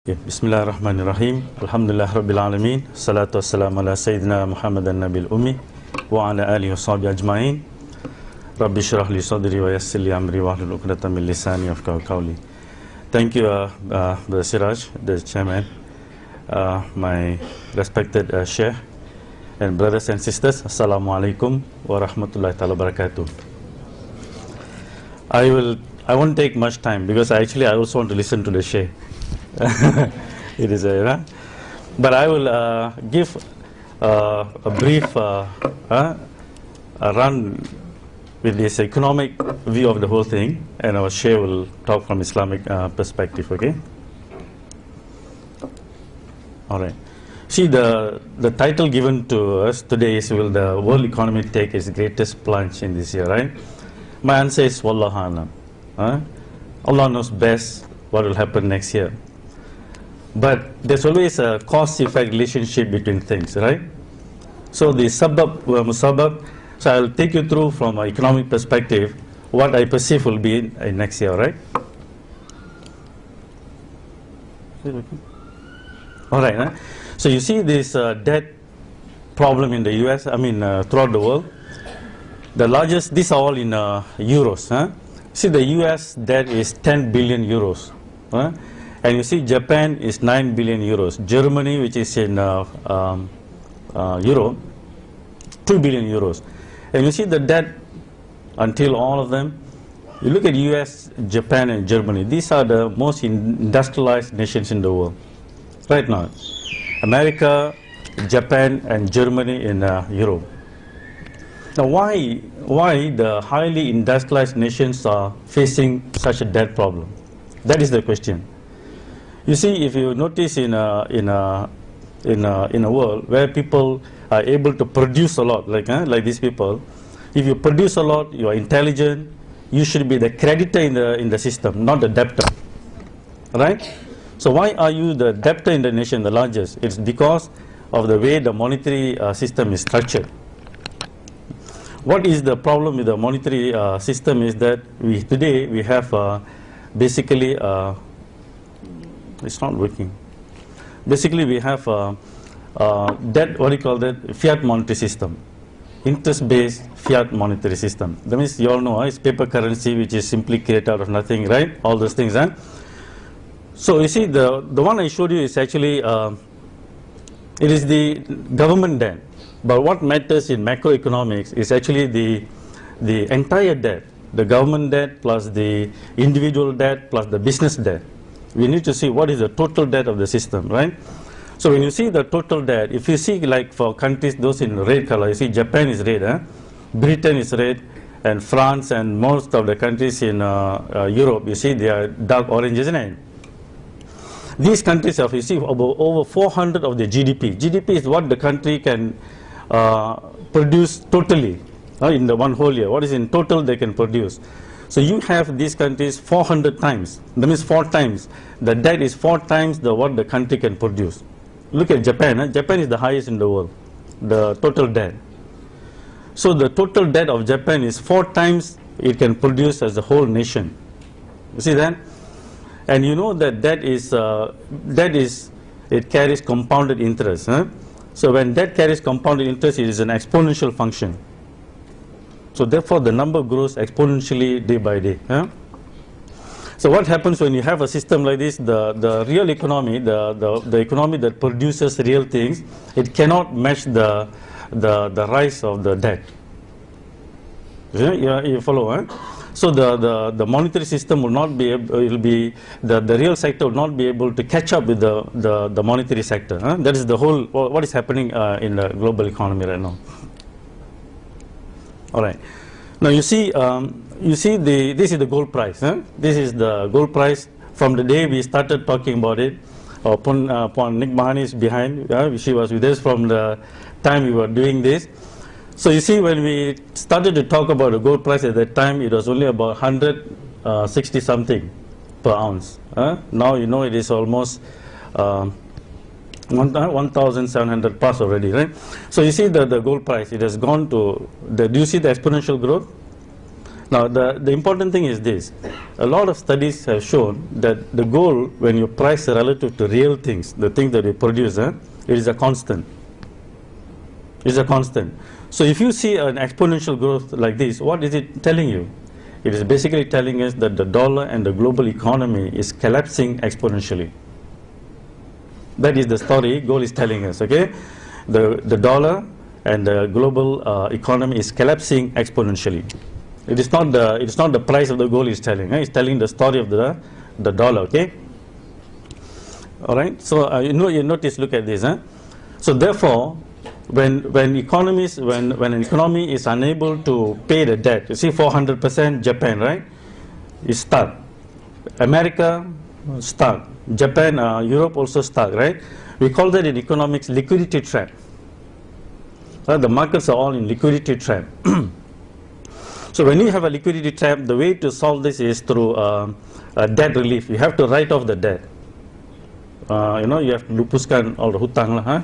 Bismillahirrahmanirrahim. Alhamdulillah Rabbil Alameen. Salatu wassalamu ala Sayyidina Muhammadan Nabil Ummi wa ala alihi wa sahbihi ajma'in. Rabbi shrah li sadri wa yassir li amri wa hlul 'uqdatam min lisani yafqahu qawli. Thank you, Brother Siraj, the chairman, my respected Sheikh, and brothers and sisters. Assalamu alaikum wa rahmatullahi ta'ala barakatuh. I won't take much time because I also want to listen to the Sheikh. It is but I will give a brief run with this economic view of the whole thing, and our Sheikh will talk from Islamic perspective. Okay. All right. See, the title given to us today is, will the world economy take its greatest plunge in this year, right? My answer is Wallahu alam. Allah knows best what will happen next year. But there's always a cause-effect relationship between things, right? So the sabab wa musabab, so I'll take you through from an economic perspective what I perceive will be in next year, right? All right. So you see this debt problem in the US, throughout the world. The largest, these are all in euros. See, the US debt is 10 billion euros. And you see Japan is 9 billion euros. Germany, which is in euro, 2 billion euros. And you see the debt until all of them. You look at US, Japan and Germany. These are the most industrialized nations in the world right now. America, Japan and Germany in Europe. Now why the highly industrialized nations are facing such a debt problem? That is the question. You see, if you notice in a world where people are able to produce a lot, like these people, if you produce a lot, you are intelligent, you should be the creditor in the system, not the debtor, right? So why are you the debtor in the nation, the largest? It's because of the way the monetary system is structured. What is the problem with the monetary system is that today we have basically it's not working. Basically, we have that, what do you call that, fiat monetary system, interest-based fiat monetary system. That means you all know it's paper currency, which is simply created out of nothing, right? All those things, huh? So you see, the one I showed you is actually it is the government debt. But what matters in macroeconomics is actually the entire debt, the government debt plus the individual debt plus the business debt. We need to see what is the total debt of the system, right? So when you see the total debt, if you see like for countries, those in red color, you see Japan is red, Britain is red, and France and most of the countries in Europe, you see they are dark orange, isn't it? These countries have, you see, over 400 of the GDP. GDP is what the country can produce totally in the one whole year. What is in total they can produce. So you have these countries 400 times. That means 4 times. The debt is 4 times what the country can produce. Look at Japan. Japan is the highest in the world, the total debt. So the total debt of Japan is 4 times it can produce as a whole nation. You see that? And you know that it carries compounded interest. So when debt carries compounded interest, it is an exponential function. So therefore, the number grows exponentially day by day. So what happens when you have a system like this? The real economy, the economy that produces real things, it cannot match the rise of the debt. You follow? So the monetary system will not be able, the real sector will not be able to catch up with the monetary sector. That is the whole what is happening in the global economy right now. All right. Now you see this is the gold price. This is the gold price from the day we started talking about it. Upon Nick Mahani is behind. She was with us from the time we were doing this. So you see, when we started to talk about the gold price at that time, it was only about 160 something per ounce. Now you know it is almost 1,700 plus already, right? So you see the gold price, it has gone to, do you see the exponential growth? Now, the important thing is this. A lot of studies have shown that the goal, when you price relative to real things, the things that you produce, it is a constant. It is a constant. So if you see an exponential growth like this, what is it telling you? It is basically telling us that the dollar and the global economy is collapsing exponentially. That is the story goal is telling us, okay? The dollar and the global economy is collapsing exponentially. It is not the price of the gold is telling. It's telling the story of the dollar. Okay. All right. So you notice. Look at this. So therefore, when an economy is unable to pay the debt, you see 400%, Japan, right, is stuck. America stuck. Japan, Europe also stuck. Right. We call that in economics liquidity trap. The markets are all in liquidity trap. So when you have a liquidity trap, the way to solve this is through debt relief. You have to write off the debt. You have to lupuskan all the hutang lah.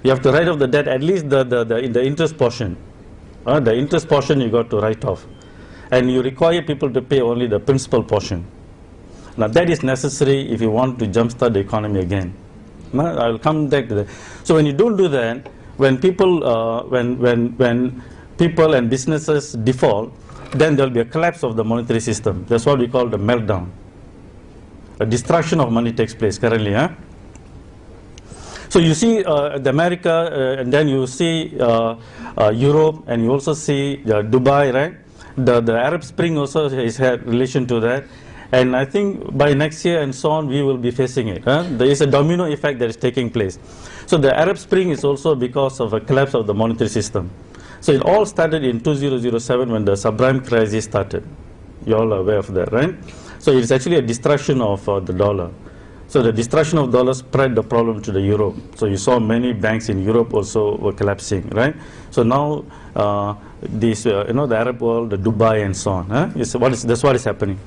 You have to write off the debt, at least the interest portion. The interest portion you got to write off, and you require people to pay only the principal portion. Now that is necessary if you want to jumpstart the economy again. I will come back to that. So when you don't do that, when people when people and businesses default, then there will be a collapse of the monetary system. That's what we call the meltdown. A destruction of money takes place currently. So you see the America, and then you see Europe, and you also see Dubai, right? The Arab Spring also has had relation to that. And I think by next year and so on, we will be facing it. There is a domino effect that is taking place. So the Arab Spring is also because of a collapse of the monetary system. So it all started in 2007 when the subprime crisis started. You all are aware of that, right? So it's actually a destruction of the dollar. So the destruction of dollar spread the problem to the Europe. So you saw many banks in Europe also were collapsing, right? So now the Arab world, the Dubai and so on, that's what is happening.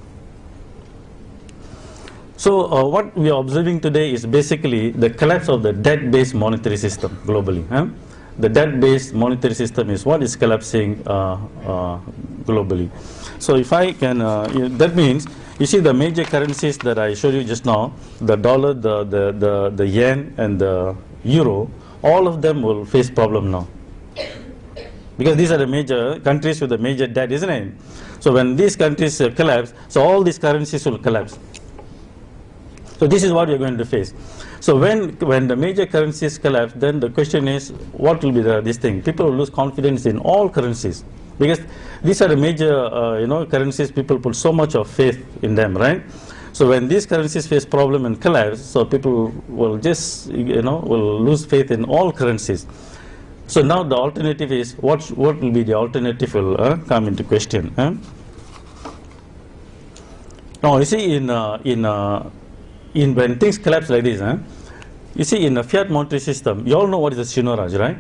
So what we are observing today is basically the collapse of the debt-based monetary system globally. The debt-based monetary system is what is collapsing globally. So if I can, that means, you see the major currencies that I showed you just now, the dollar, the yen and the euro, all of them will face problem now. Because these are the major countries with the major debt, isn't it? So when these countries collapse, so all these currencies will collapse. So this is what we are going to face. So when the major currencies collapse, then the question is, what will be this thing? People will lose confidence in all currencies, because these are the major currencies. People put so much of faith in them, right? So when these currencies face problem and collapse, so people will just will lose faith in all currencies. So now the alternative is, what will be the alternative will come into question. Now you see when things collapse like this, you see in a fiat monetary system, you all know what is the seigniorage, right?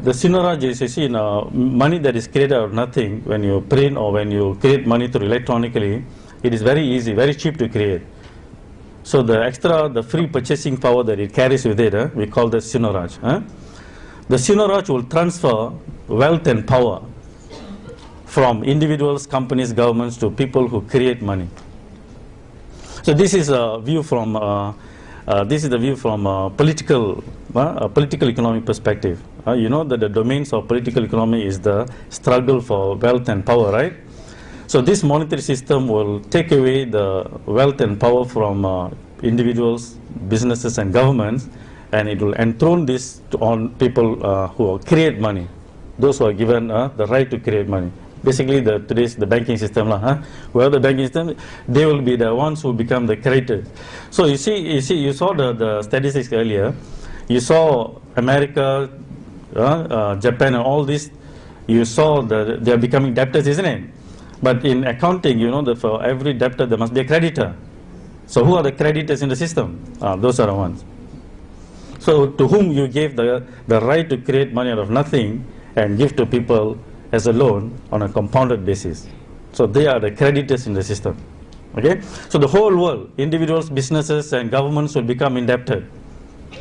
The seigniorage is, you see, money that is created out of nothing. When you print or when you create money through electronically, it is very easy, very cheap to create. So the free purchasing power that it carries with it, we call that seigniorage. The seigniorage will transfer wealth and power from individuals, companies, governments to people who create money. So this is a view from political economic perspective. You know that the domains of political economy is the struggle for wealth and power, right? So this monetary system will take away the wealth and power from individuals, businesses and governments, and it will enthrone this on people who create money, those who are given the right to create money. Basically, today's the banking system, where the banking system, they will be the ones who become the creators. So you saw the statistics earlier. You saw America, Japan, and all this. You saw they are becoming debtors, isn't it? But in accounting, you know that for every debtor there must be a creditor. So who are the creditors in the system? Those are the ones. So to whom you gave the right to create money out of nothing and give to people as a loan on a compounded basis. So they are the creditors in the system. Okay? So the whole world, individuals, businesses and governments will become indebted.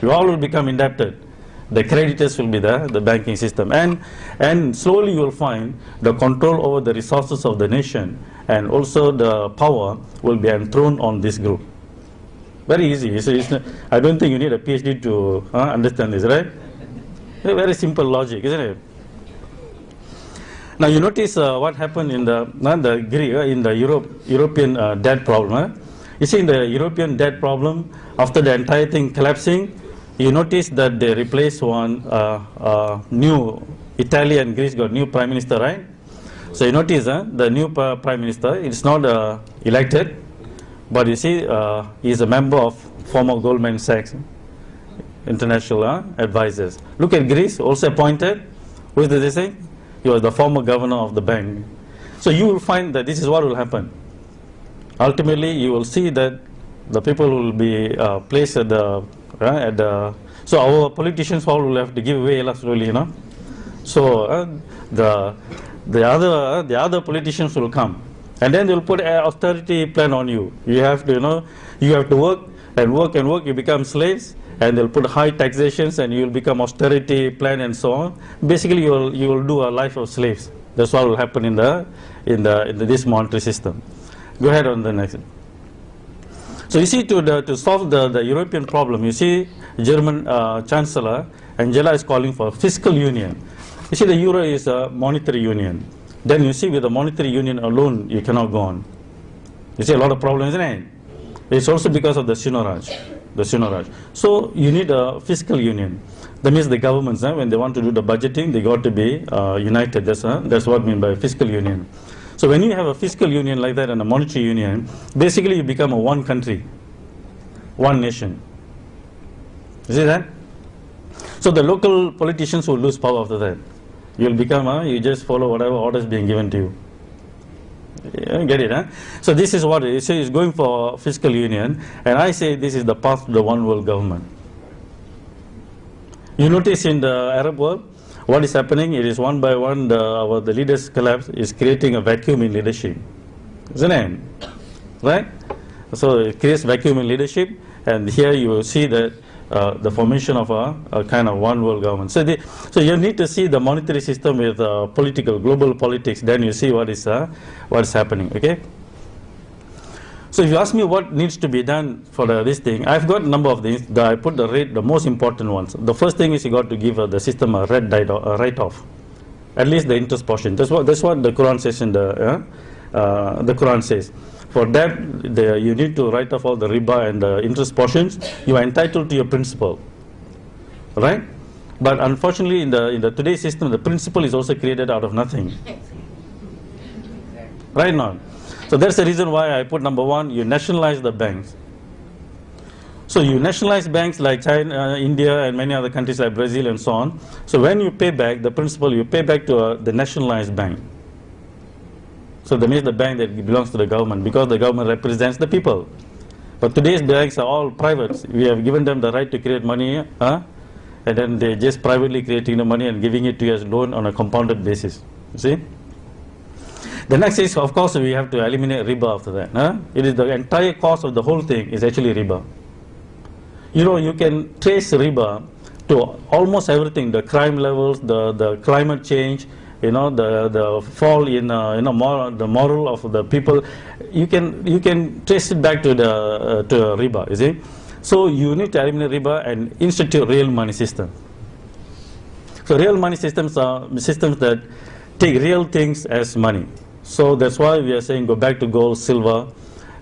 We all will become indebted. The creditors will be the banking system. And slowly you will find the control over the resources of the nation and also the power will be enthroned on this group. Very easy. I don't think you need a PhD to understand this, right? Very simple logic, isn't it? Now you notice what happened in the European debt problem. You see, in the European debt problem, after the entire thing collapsing, you notice that they replaced one new Italy and Greece got new prime minister, right? So you notice the new prime minister is not elected, but you see he is a member of former Goldman Sachs international advisors. Look at Greece, also appointed. Who is this thing? He was the former governor of the bank. So you will find that this is what will happen. Ultimately, you will see that the people will be placed at the so our politicians all will have to give away slowly, you know. So the other politicians will come, and then they will put an austerity plan on you. You have to, you know, you have to work and work and work. You become slaves, and they'll put high taxations, and you will become austerity plan and so on. Basically, you will do a life of slaves. That's what will happen in this monetary system. Go ahead on the next. So you see, to solve the European problem, you see, German Chancellor Angela is calling for fiscal union. You see, the euro is a monetary union. Then you see, with the monetary union alone, you cannot go on. You see a lot of problems, isn't it? It's also because of the seigniorage. So you need a fiscal union. That means the governments, when they want to do the budgeting, they got to be united. That's what I mean by fiscal union. So when you have a fiscal union like that and a monetary union, basically you become a one country, one nation. You see that? So the local politicians will lose power after that. You'll become, you just follow whatever orders being given to you. You get it, huh? So this is what it is. It's going for fiscal union, and I say this is the path to the one world government. You notice in the Arab world, what is happening? It is one by one, the leaders' collapse is creating a vacuum in leadership. Isn't it? Right? So it creates vacuum in leadership, and here you will see that the formation of a kind of one world government. So you need to see the monetary system with global politics, then you see what is happening, okay? So if you ask me what needs to be done for this thing, I've got a number of things. I put the most important ones. The first thing is you got to give the system a write-off, at least the interest portion. That's what the Qur'an says in the Qur'an says. For that, you need to write off all the riba and the interest portions. You are entitled to your principal, right? But unfortunately, in the today's system, the principal is also created out of nothing, right now. So that's the reason why I put number one, you nationalize the banks. So you nationalize banks like China, India, and many other countries like Brazil and so on. So when you pay back the principal, you pay back to the nationalized bank. So that means the bank that belongs to the government, because the government represents the people. But today's banks are all private. We have given them the right to create money, and then they're just privately creating the money and giving it to you as loan on a compounded basis. You see? The next is, of course, we have to eliminate riba after that. It is the entire cost of the whole thing is actually riba. You know, you can trace riba to almost everything, the crime levels, the climate change, you know, the fall in the moral of the people. You can trace it back to riba, you see. So you need to eliminate riba and institute real money system. So real money systems are systems that take real things as money. So that's why we are saying go back to gold, silver,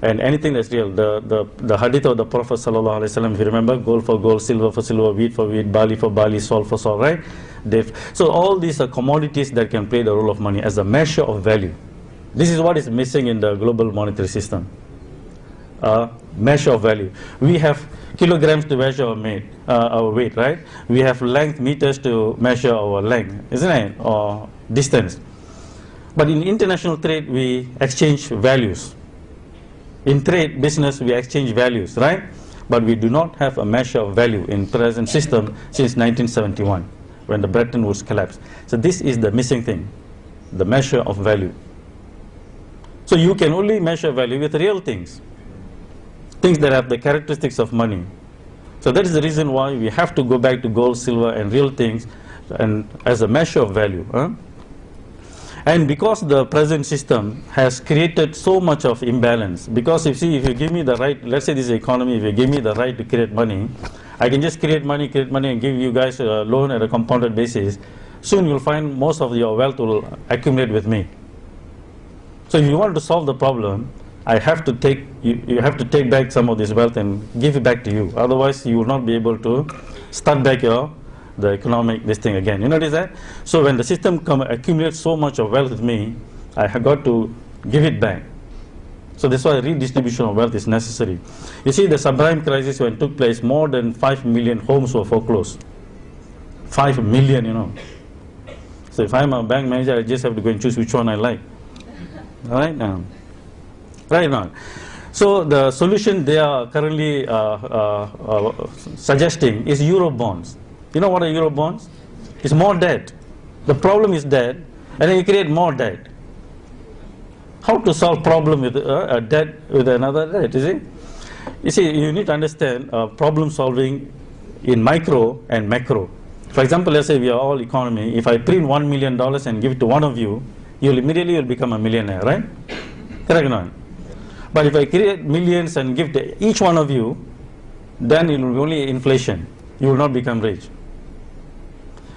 and anything that's real. The hadith of the Prophet sallallahu alaihi wasallam, if you remember, gold for gold, silver for silver, wheat for wheat, barley for barley, salt for salt, right? So all these are commodities that can play the role of money as a measure of value. This is what is missing in the global monetary system. Measure of value. We have kilograms to measure our weight, right? We have length meters to measure our length, isn't it? Or distance. But in international trade, we exchange values. In trade, business, we exchange values, right? But we do not have a measure of value in present system since 1971, when the Bretton Woods collapsed. So this is the missing thing, the measure of value. So you can only measure value with real things, things that have the characteristics of money. So that is the reason why we have to go back to gold, silver, and real things, and as a measure of value. And because the present system has created so much of imbalance, because you see, if you give me the right, let's say this is economy, if you give me the right to create money, I can just create money and give you guys a loan at a compounded basis. Soon you'll find most of your wealth will accumulate with me. So if you want to solve the problem, I have to take, you have to take back some of this wealth and give it back to you. Otherwise you will not be able to start back the economic this thing again. You notice that? So when the system accumulates so much of wealth with me, I have got to give it back. So that's why redistribution of wealth is necessary. You see, the subprime crisis when it took place, more than 5 million homes were foreclosed. 5 million, you know. So if I'm a bank manager, I just have to go and choose which one I like. Right now. Right now. So the solution they are currently suggesting is euro bonds. You know what are euro bonds? It's more debt. The problem is debt, and then you create more debt. How to solve problem with a debt with another debt, is it? You see, you need to understand problem solving in micro and macro. For example, let's say we are all economy. If I print $1 million and give it to one of you, you'll immediately become a millionaire, right? Correct or not? But if I create millions and give to each one of you, then it will be only inflation. You will not become rich.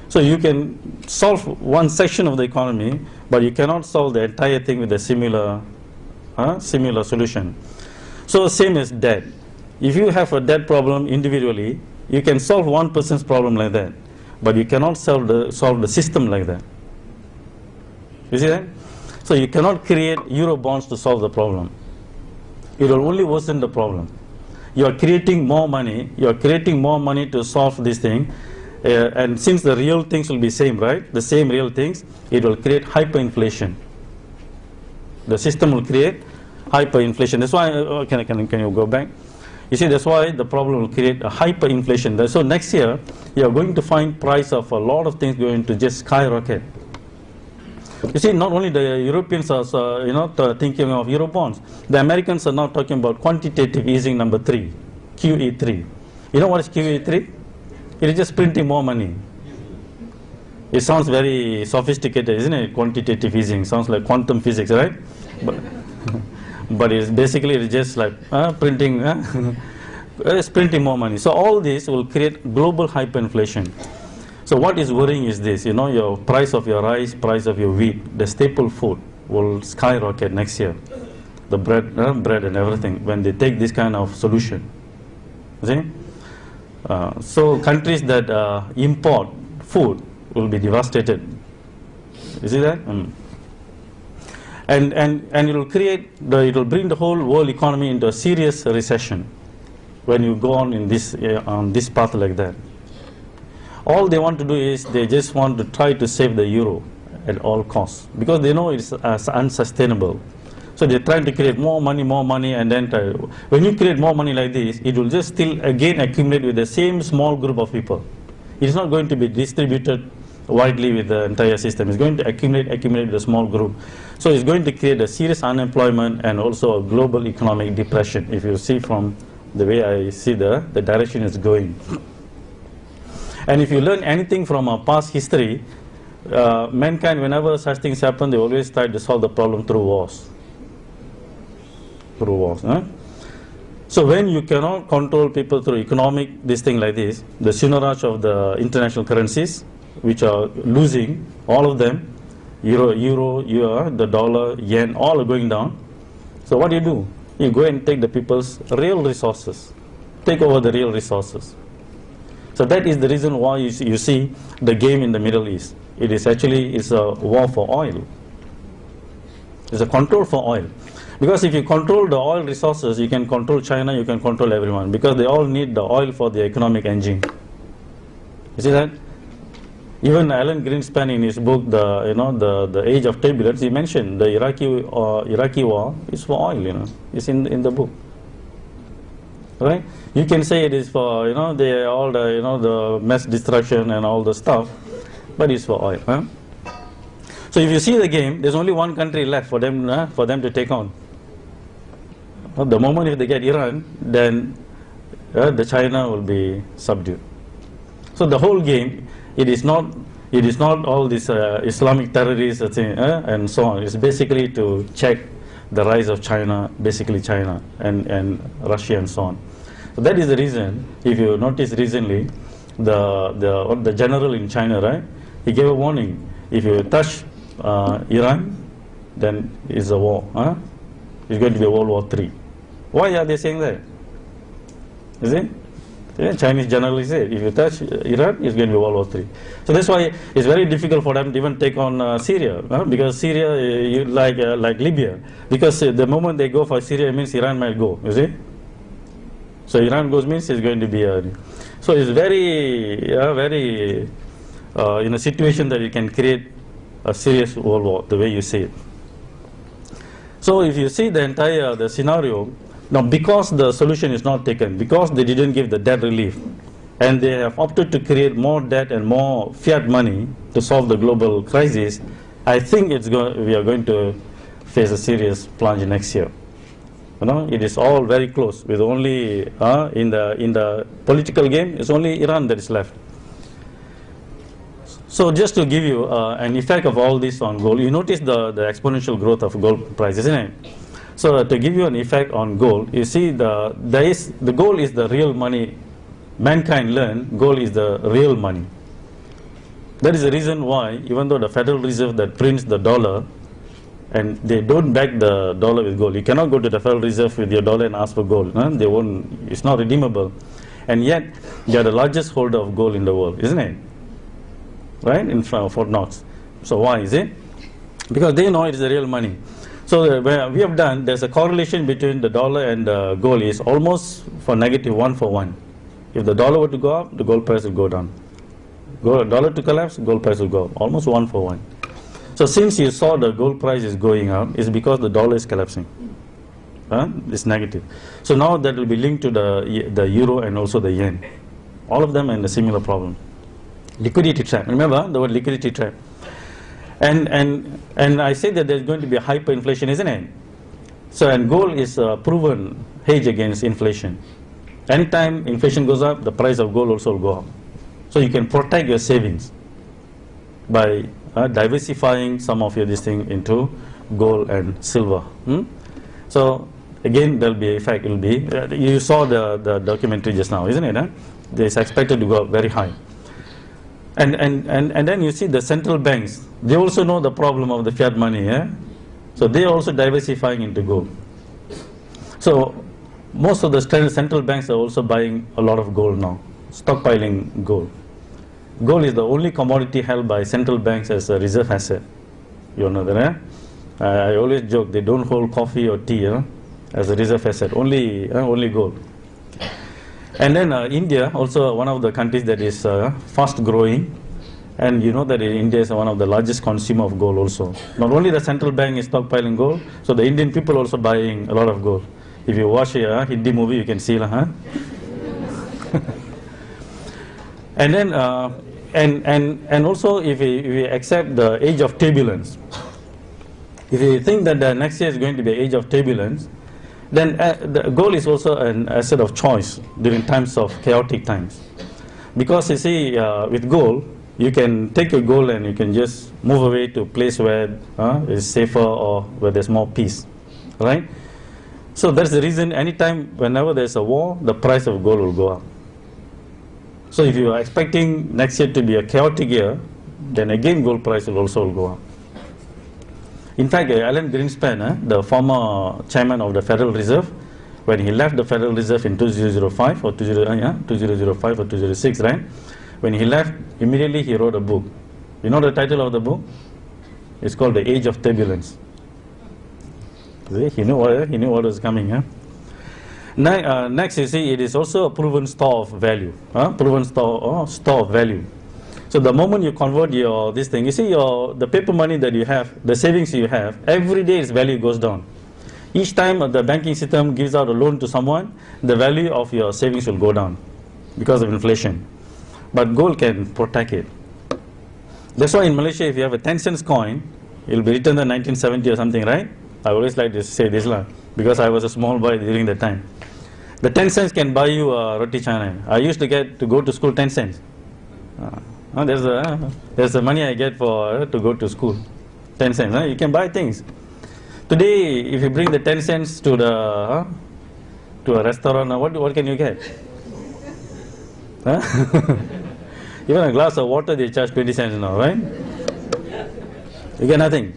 So you can solve one section of the economy, but you cannot solve the entire thing with a similar solution. So same as debt. If you have a debt problem individually, you can solve one person's problem like that, but you cannot solve the system like that. You see that? So you cannot create euro bonds to solve the problem. It will only worsen the problem. You are creating more money. You are creating more money to solve this thing. And since the real things will be same, right? The same real things, it will create hyperinflation. The system will create hyperinflation. That's why, can you go back? You see, that's why the problem will create a hyperinflation. So next year, you are going to find price of a lot of things going to just skyrocket. You see, not only the Europeans are thinking of euro bonds, the Americans are now talking about quantitative easing number 3, QE3. You know what is QE3? It is just printing more money. It sounds very sophisticated, isn't it? Quantitative easing sounds like quantum physics, right? But it's basically it's just like printing. It's printing more money. So all this will create global hyperinflation. So what is worrying is this, you know, your price of your rice, price of your wheat, the staple food will skyrocket next year. The bread and everything, when they take this kind of solution. See? So countries that import food will be devastated. You see that? And it will bring the whole world economy into a serious recession when you go on in this on this path like that. All they want to do is they just want to try to save the euro at all costs because they know it's unsustainable. So they're trying to create more money, and then when you create more money like this, it will just still again accumulate with the same small group of people. It's not going to be distributed widely with the entire system. It's going to accumulate with a small group. So it's going to create a serious unemployment and also a global economic depression, if you see from the way I see the direction it's going. And if you learn anything from our past history, mankind, whenever such things happen, they always try to solve the problem through wars. So when you cannot control people through economic this thing like this, the seigniorage of the international currencies, which are losing, all of them, euro, the dollar, yen, all are going down. So what do? You go and take the people's real resources, take over the real resources. So that is the reason why you see the game in the Middle East. It is actually a war for oil. It's a control for oil. Because if you control the oil resources, you can control China, you can control everyone, because they all need the oil for the economic engine. You see that? Even Alan Greenspan in his book, the Age of Turbulence, he mentioned the Iraqi war is for oil. It's in the book, right? You can say it is for the mass destruction and all the stuff, but it's for oil. Huh? So if you see the game, there's only one country left for them to take on. The moment if they get Iran, then the China will be subdued. So the whole game, it is not all this Islamic terrorists thing, and so on. It's basically to check the rise of China, basically China and Russia and so on. So that is the reason. If you notice recently, the general in China, right? He gave a warning. If you touch Iran, then it's a war. It's going to be a World War III. Why are they saying that? Is it? Yeah, Chinese generally say, if you touch Iran, it's going to be World War III. So that's why it's very difficult for them to even take on Syria, because Syria, like Libya, because the moment they go for Syria, it means Iran might go, you see? So Iran goes means it's going to be so it's very, in a situation that you can create a serious world war, the way you see it. So if you see the entire the scenario, now because the solution is not taken, because they didn't give the debt relief, and they have opted to create more debt and more fiat money to solve the global crisis, I think we are going to face a serious plunge next year. It is all very close, with only in the political game, it's only Iran that is left. So just to give you an effect of all this on gold, you notice the exponential growth of gold price, isn't it? So to give you an effect on gold, you see the gold is the real money. Mankind learned gold is the real money. That is the reason why, even though the Federal Reserve that prints the dollar, and they don't back the dollar with gold. You cannot go to the Federal Reserve with your dollar and ask for gold. They won't. It's not redeemable. And yet, they are the largest holder of gold in the world, isn't it? Right? In front of Fort Knox. So why is it? Because they know it is the real money. So we have done, there's a correlation between the dollar and the gold is almost for negative 1 for 1. If the dollar were to go up, the gold price will go down. Dollar to collapse, gold price will go up. Almost 1 for 1. So since you saw the gold price is going up, it's because the dollar is collapsing. It's negative. So now that will be linked to the euro and also the yen. All of them are in a similar problem. Liquidity trap. Remember the word liquidity trap. And I say that there's going to be a hyperinflation, isn't it? So and gold is a proven hedge against inflation. Anytime inflation goes up, the price of gold also will go up. So you can protect your savings by diversifying some of your this thing into gold and silver. So again, there will be effect. It will be you saw the documentary just now, isn't it? It's expected to go up very high. And then you see the central banks. They also know the problem of the fiat money. So they are also diversifying into gold. So most of the central banks are also buying a lot of gold now, stockpiling gold. Gold is the only commodity held by central banks as a reserve asset. You know that, I always joke, they don't hold coffee or tea as a reserve asset, only gold. And then India, also one of the countries that is fast growing, and you know that India is one of the largest consumer of gold also. Not only the central bank is stockpiling gold, so the Indian people also buying a lot of gold. If you watch a Hindi movie, you can see, And then, and also if we accept the age of turbulence, if you think that the next year is going to be an age of turbulence, then the gold is also an asset of choice during times of chaotic times. Because you see, with gold, you can take your gold and you can just move away to a place where it's safer or where there's more peace, right? So that's the reason whenever there's a war, the price of gold will go up. So if you are expecting next year to be a chaotic year, then again gold price will also go up. In fact, Alan Greenspan, the former chairman of the Federal Reserve, when he left the Federal Reserve in 2005 or 2005 or 2006, right? When he left, immediately he wrote a book. You know the title of the book? It's called The Age of Turbulence. He knew what was coming. Next, you see, it is also a proven store of value. Proven store of value. So the moment you convert this thing, you see the paper money that you have, the savings you have, every day its value goes down. Each time the banking system gives out a loan to someone, the value of your savings will go down because of inflation. But gold can protect it. That's why in Malaysia, if you have a 10 cents coin, it will be written in 1970 or something, right? I always like to say this because I was a small boy during that time. The 10 cents can buy you a roti canai. I used to get to go to school 10 cents. There's the money I get for to go to school. 10 cents. You can buy things. Today, if you bring the 10 cents to the to a restaurant, what can you get? Even a glass of water they charge 20 cents now, right? You get nothing.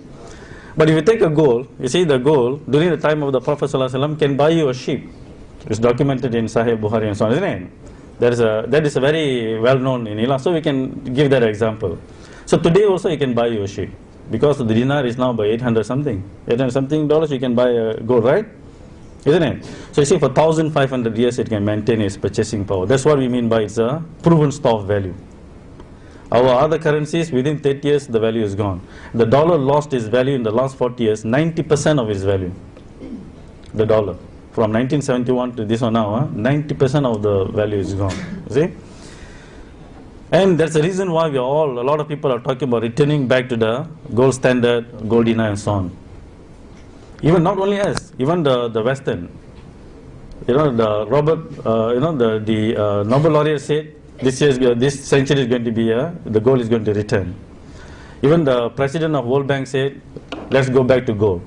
But if you take a gold, you see the gold during the time of the Prophet ﷺ can buy you a sheep. It's documented in Sahih Bukhari and so on, isn't it? That is a very well known in Islam, so we can give that example. So today also you can buy you a sheep, because the dinar is now by 800 something dollars. You can buy a gold, right? Isn't it? So you see, for 1,500 years it can maintain its purchasing power. That's what we mean by it's a proven store of value. Our other currencies, within 30 years the value is gone. The dollar lost its value in the last 40 years, 90% of its value. The dollar. From 1971 to this one now, 90% of the value is gone. You see? And that's the reason why a lot of people are talking about returning back to the gold standard, gold dinar and so on. Even not only us, even the Western. The Nobel laureate said this century is going to be the gold is going to return. Even the president of World Bank said, let's go back to gold.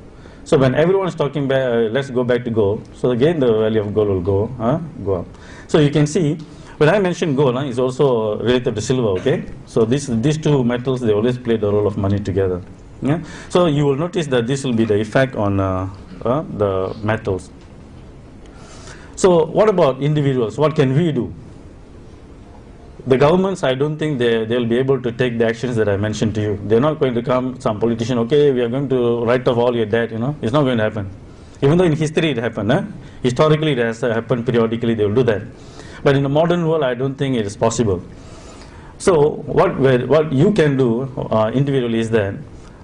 So when everyone is talking about let's go back to gold, so again the value of gold will go up. So you can see, when I mention gold, it's also related to silver, okay? So these two metals, they always play the role of money together. Yeah? So you will notice that this will be the effect on the metals. So what about individuals? What can we do? The governments, I don't think they'll be able to take the actions that I mentioned to you. They're not going to come, some politician, okay, we are going to write off all your debt, It's not going to happen. Even though in history it happened, historically it has happened periodically, they will do that. But in the modern world, I don't think it is possible. So what you can do individually is that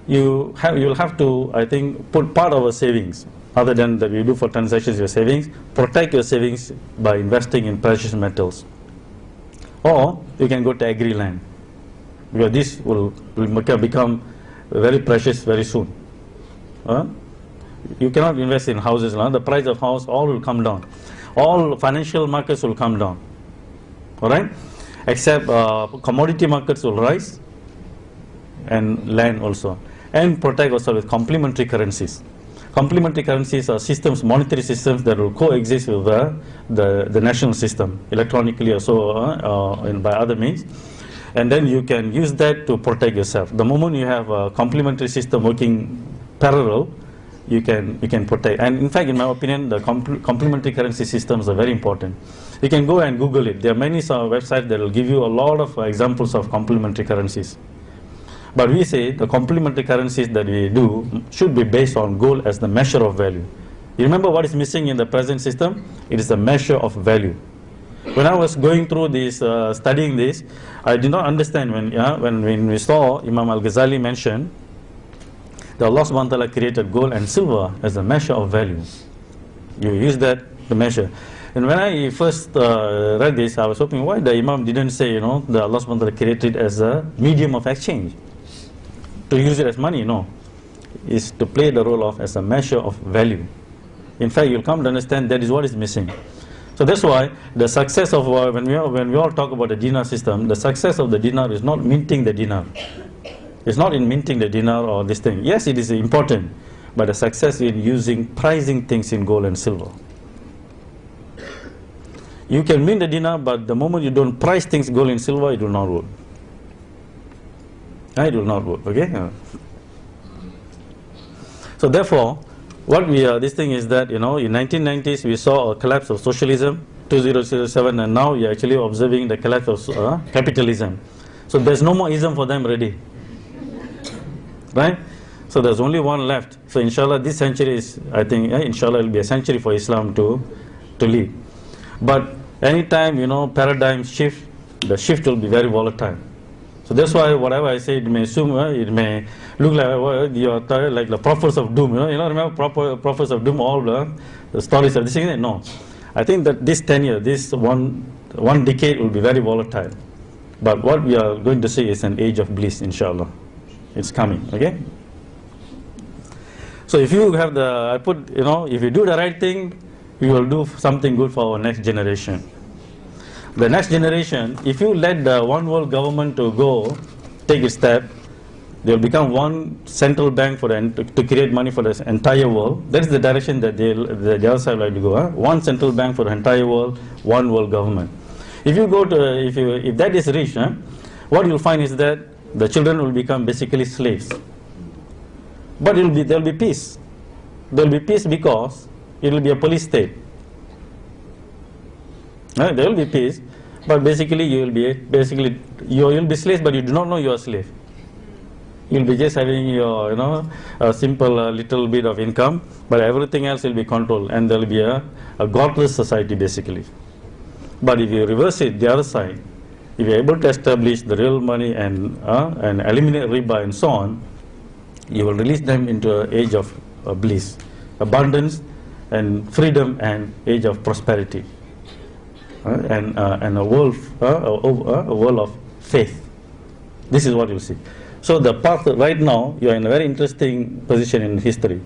you'll have to, I think, put part of our savings, other than that you do for transactions, your savings, protect your savings by investing in precious metals. Or you can go to agri land, because this will become very precious very soon. You cannot invest in houses. The price of house all will come down. All financial markets will come down. Alright? Except commodity markets will rise, and land also. And protect also with complementary currencies. Complementary currencies are systems, monetary systems that will coexist with the national system, electronically or so, and by other means. And then you can use that to protect yourself. The moment you have a complementary system working parallel, you can protect. And in fact, in my opinion, the complementary currency systems are very important. You can go and Google it. There are many websites that will give you a lot of examples of complementary currencies. But we say the complementary currencies that we do should be based on gold as the measure of value. You remember what is missing in the present system? It is the measure of value. When I was going through this, studying this, I did not understand when we saw Imam Al-Ghazali mention that Allah subhanahu wa ta'ala created gold and silver as a measure of value. You use that to measure. And when I first read this, I was hoping why the Imam didn't say, that Allah subhanahu wa ta'ala created as a medium of exchange. To use it as money, no. Is to play the role of as a measure of value. In fact, you'll come to understand that is what is missing. So that's why the success of when we all talk about the dinar system, the success of the dinar is not minting the dinar. It's not in minting the dinar or this thing. Yes, it is important, but the success in pricing things in gold and silver. You can mint the dinar, but the moment you don't price things gold and silver, it will not work. It will not work. Okay. So therefore, what this thing is that in 1990s we saw a collapse of socialism, 2007, and now we are actually observing the collapse of capitalism. So there's no more ism for them already, right? So there's only one left. So inshallah, this century is, I think, inshallah, it will be a century for Islam to lead. But anytime paradigms shift, the shift will be very volatile. So that's why whatever I say, it may assume, it may look like you're like the prophets of doom. Remember prophets of doom, all the stories of this thing? No. I think that this 10 years, this one decade will be very volatile. But what we are going to see is an age of bliss, inshallah. It's coming, okay? So if you have if you do the right thing, we will do something good for our next generation. The next generation, if you let the one world government to go, take a step, they will become one central bank for to create money for the entire world. That is the direction that the other side like to go. Huh? One central bank for the entire world, one world government. If you go to, if that is reached, huh, what you will find is that the children will become basically slaves. But there will be peace. There will be peace because it will be a police state. There will be peace, but basically you will be slaves, but you do not know you are a slave. You will be just having your a simple little bit of income, but everything else will be controlled, and there will be a godless society basically. But if you reverse it, the other side, if you are able to establish the real money and eliminate riba and so on, you will release them into an age of bliss, abundance and freedom, and age of prosperity, and a world of faith. This is what you see. So the path right now, you are in a very interesting position in history.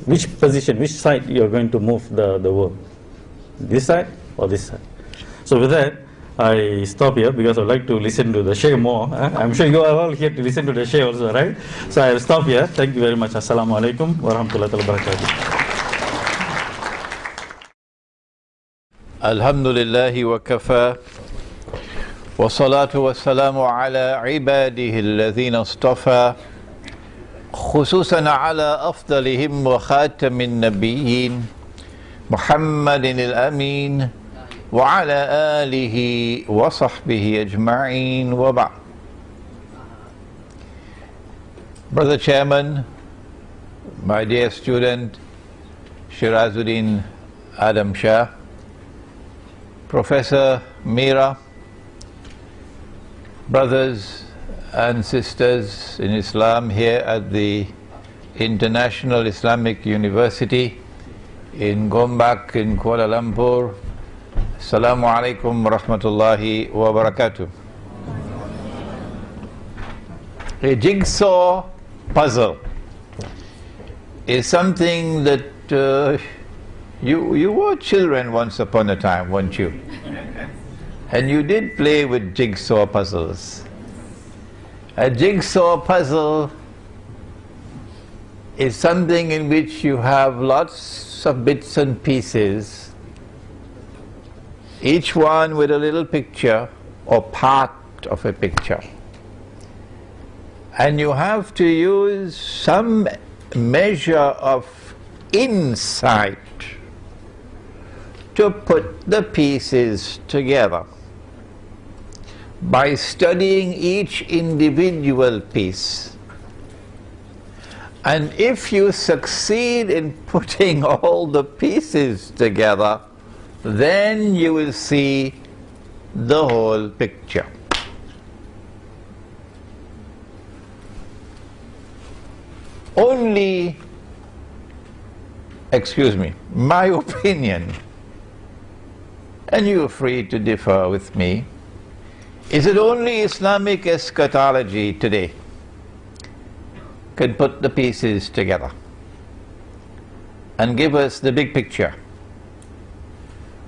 Which position, which side you are going to move the world? This side or this side? So with that, I stop here because I would like to listen to the Shaykh more. I'm sure you are all here to listen to the Shaykh also, right? So I will stop here. Thank you very much. Assalamu alaikum wa rahmatullahi wa barakatuh. Alhamdulillahi wa kafa. والصلاة والسلام على عباده الذين اصطفى خصوصا على أفضلهم وخاتم النبيين محمد الأمين وعلى آله وصحبه أجمعين وبعد. Brother Chairman, my dear student Shirazuddin Adam Shah, Professor Mira, brothers and sisters in Islam here at the International Islamic University in Gombak in Kuala Lumpur, Assalamu alaikum wa rahmatullahi wa barakatuh. A jigsaw puzzle is something that you were children once upon a time, weren't you? And you did play with jigsaw puzzles. A jigsaw puzzle is something in which you have lots of bits and pieces, each one with a little picture or part of a picture. And you have to use some measure of insight to put the pieces together. By studying each individual piece, and if you succeed in putting all the pieces together, then you will see the whole picture. Only, my opinion, and you are free to differ with me, is that only Islamic eschatology today can put the pieces together and give us the big picture,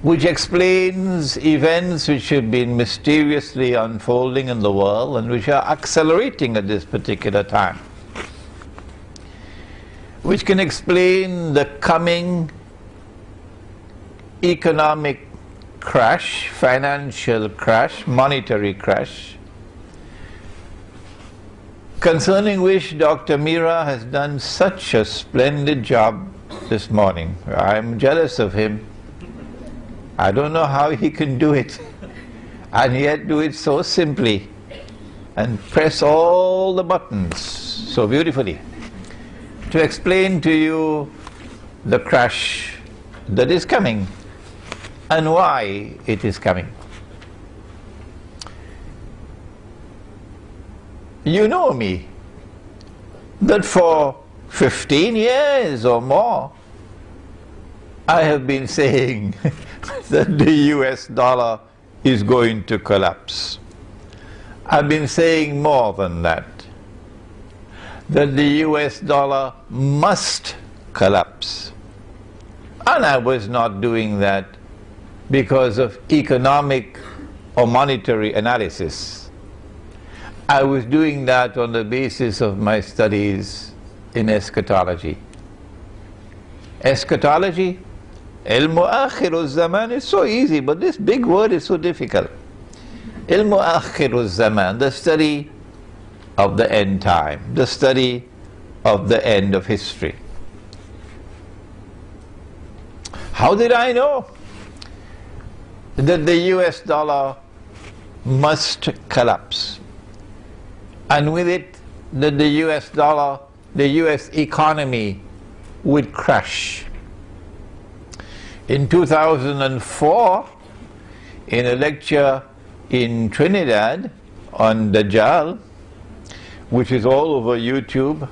which explains events which have been mysteriously unfolding in the world and which are accelerating at this particular time, which can explain the coming economic crash, financial crash, monetary crash, concerning which Dr. Mira has done such a splendid job this morning. I'm jealous of him. I don't know how he can do it, and yet do it so simply and press all the buttons so beautifully to explain to you the crash that is coming and why it is coming. You know me, that for 15 years or more I have been saying that the US dollar is going to collapse. I've been saying more than that the US dollar must collapse. And I was not doing that because of economic or monetary analysis. I was doing that on the basis of my studies in eschatology. Eschatology, ilmu akhiru zaman, is so easy, but this big word is so difficult. Ilmu akhiru zaman, the study of the end time, the study of the end of history. How did I know that the US dollar must collapse? And with it, that the US dollar, the US economy would crash. In 2004, in a lecture in Trinidad on Dajjal, which is all over YouTube,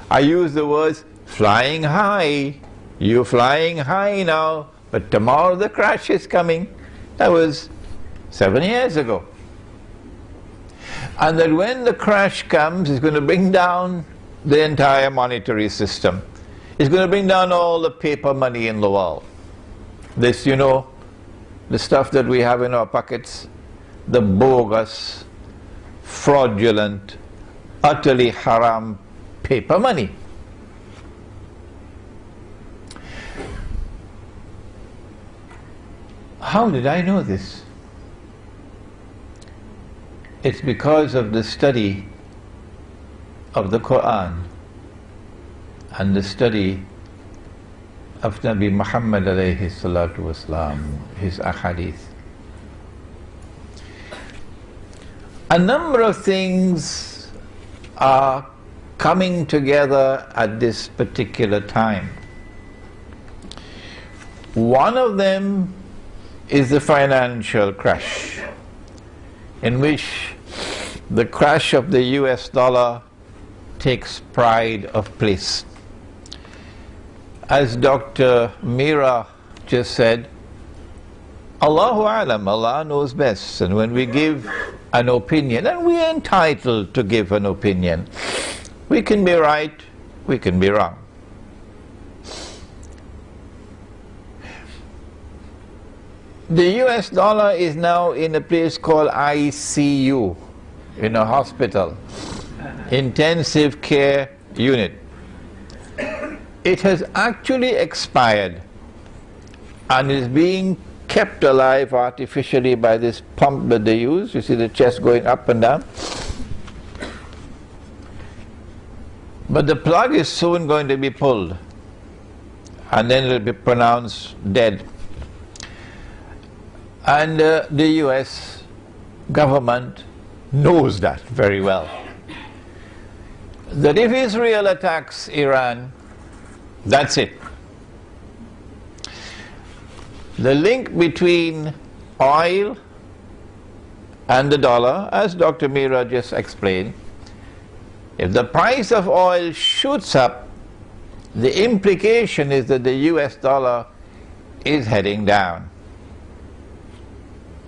I used the words flying high. You're flying high now, but tomorrow the crash is coming. That was 7 years ago. And that when the crash comes, it's going to bring down the entire monetary system. It's going to bring down all the paper money in the world. This, you know, the stuff that we have in our pockets, the bogus, fraudulent, utterly haram paper money. How did I know this? It's because of the study of the Qur'an and the study of Nabi Muhammad alayhi salatu wasalam, his ahadith. A number of things are coming together at this particular time. One of them is the financial crash, in which the crash of the US dollar takes pride of place. As Dr. Mira just said, Allahu Alam, Allah knows best, and when we give an opinion, and we are entitled to give an opinion, we can be right, we can be wrong. The US dollar is now in a place called ICU, in a hospital, intensive care unit. It has actually expired and is being kept alive artificially by this pump that they use. You see the chest going up and down. But the plug is soon going to be pulled, and then it will be pronounced dead. And the US government knows that very well. That if Israel attacks Iran, that's it. The link between oil and the dollar, as Dr. Mira just explained, if the price of oil shoots up, the implication is that the US dollar is heading down.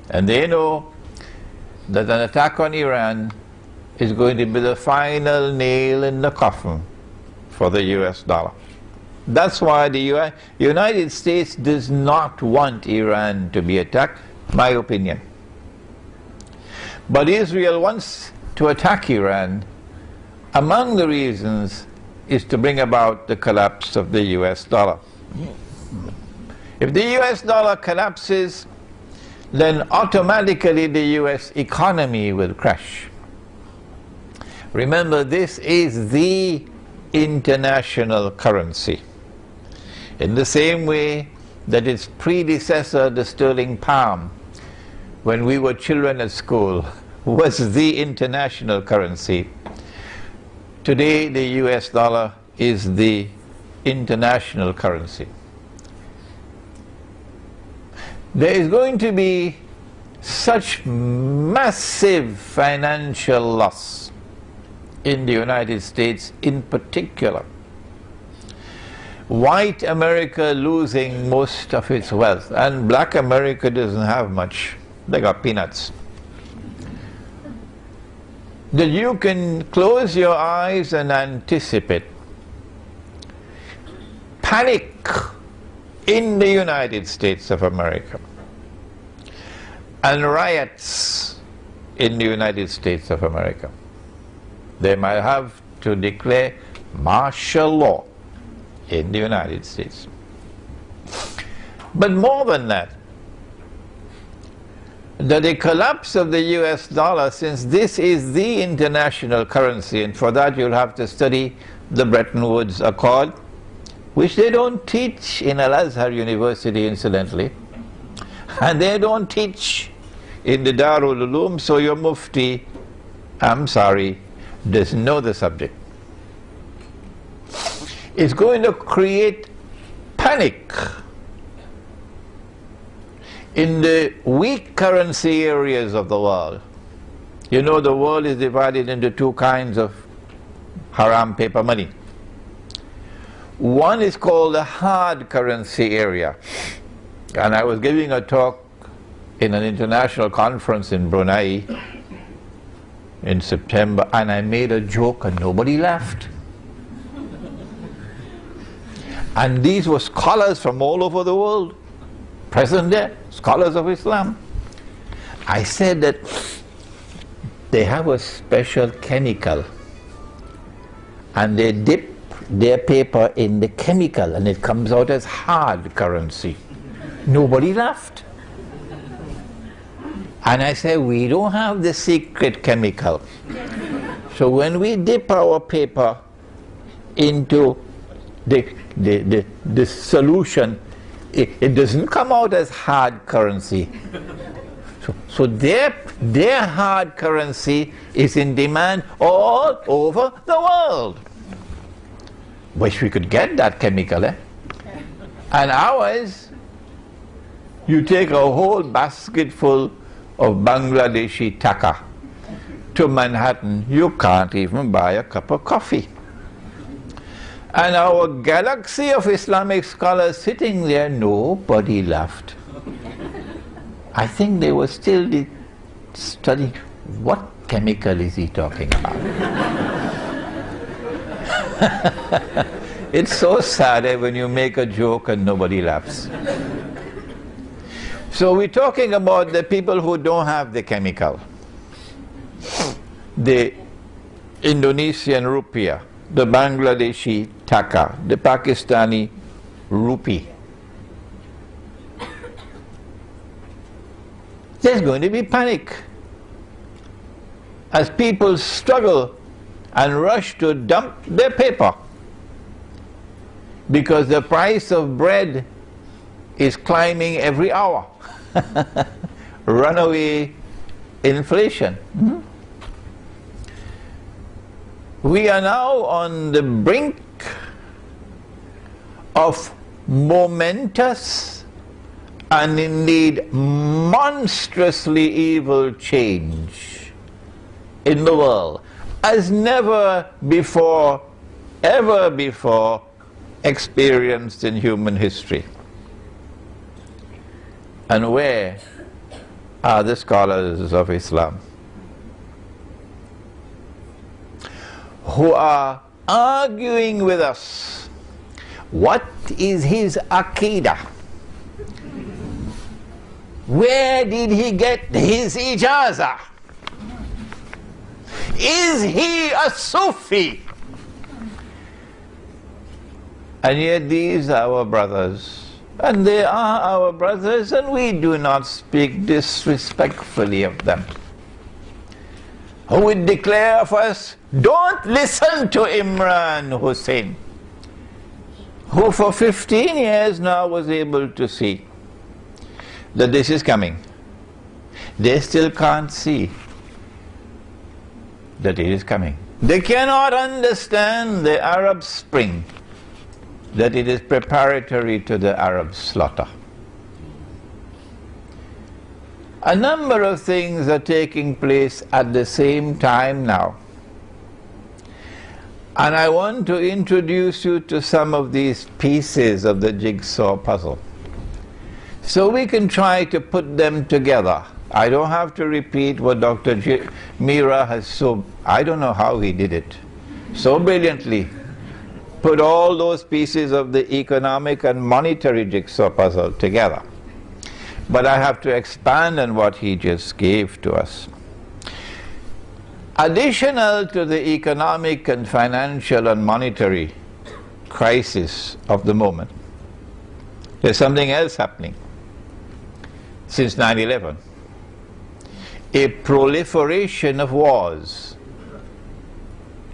And they know that an attack on Iran is going to be the final nail in the coffin for the US dollar. That's why the United States does not want Iran to be attacked, my opinion. But Israel wants to attack Iran. Among the reasons is to bring about the collapse of the US dollar. If the US dollar collapses, then automatically the US economy will crash. Remember, this is the international currency. In the same way that its predecessor, the sterling pound, when we were children at school, was the international currency. Today the US dollar is the international currency. There is going to be such massive financial loss in the United States in particular. White America losing most of its wealth, and black America doesn't have much. They got peanuts. That you can close your eyes and anticipate. Panic in the United States of America and riots in the United States of America, they might have to declare martial law in the United States. But more than that, the collapse of the US dollar, since this is the international currency, and for that you'll have to study the Bretton Woods Accord, which they don't teach in Al-Azhar University, incidentally, and they don't teach in the Darul Uloom, so your Mufti, I'm sorry, doesn't know the subject. It's going to create panic in the weak currency areas of the world. You know, the world is divided into two kinds of haram paper money. One is called the hard currency area. And I was giving a talk in an international conference in Brunei in September, and I made a joke and nobody laughed. And these were scholars from all over the world, present there, scholars of Islam. I said that they have a special chemical and they dip their paper in the chemical and it comes out as hard currency. Nobody laughed. And I said, we don't have the secret chemical. So when we dip our paper into the solution, it doesn't come out as hard currency. So their hard currency is in demand all over the world. Wish we could get that chemical, eh? And ours, you take a whole basket full of Bangladeshi taka to Manhattan, you can't even buy a cup of coffee. And our galaxy of Islamic scholars sitting there, nobody laughed. I think they were still studying, what chemical is he talking about? It's so sad when you make a joke and nobody laughs. So we're talking about the people who don't have the chemical. The Indonesian rupiah, the Bangladeshi taka, the Pakistani rupee. There's going to be panic as people struggle and rush to dump their paper because the price of bread is climbing every hour. Runaway inflation. Mm-hmm. We are now on the brink of momentous and indeed monstrously evil change in the world as never before, ever before experienced in human history. And where are the scholars of Islam who are arguing with us? What is his Aqidah? Where did he get his ijazah? Is he a Sufi? And yet these are our brothers. And they are our brothers, and we do not speak disrespectfully of them. Who would declare of us, don't listen to Imran Hussein, who for 15 years now was able to see that this is coming. They still can't see that it is coming. They cannot understand the Arab Spring, that it is preparatory to the Arab slaughter. A number of things are taking place at the same time now. And I want to introduce you to some of these pieces of the jigsaw puzzle, so we can try to put them together. I don't have to repeat what Dr. Mira has I don't know how he did it, so brilliantly put all those pieces of the economic and monetary jigsaw puzzle together. But I have to expand on what he just gave to us. Additional to the economic and financial and monetary crisis of the moment, there's something else happening since 9/11. A proliferation of wars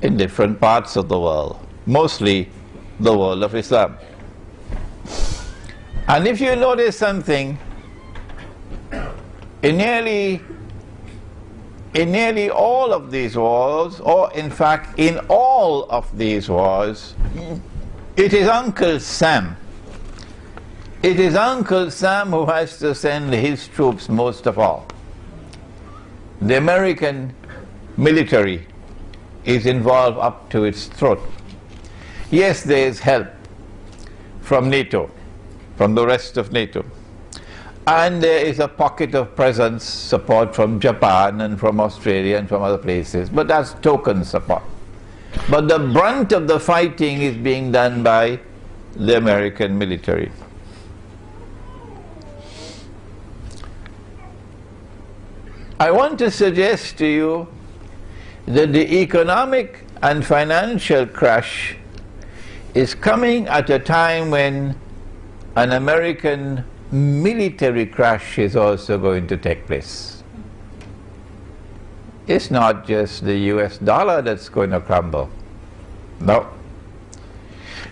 in different parts of the world, mostly the world of Islam. And if you notice something, in nearly all of these wars, or in fact in all of these wars, it is Uncle Sam. It is Uncle Sam who has to send his troops most of all. The American military is involved up to its throat. Yes, there is help from NATO, from the rest of NATO. And there is a pocket of presence, support from Japan and from Australia and from other places, but that's token support. But the brunt of the fighting is being done by the American military. I want to suggest to you that the economic and financial crash is coming at a time when an American military crash is also going to take place. It's not just the US dollar that's going to crumble. No.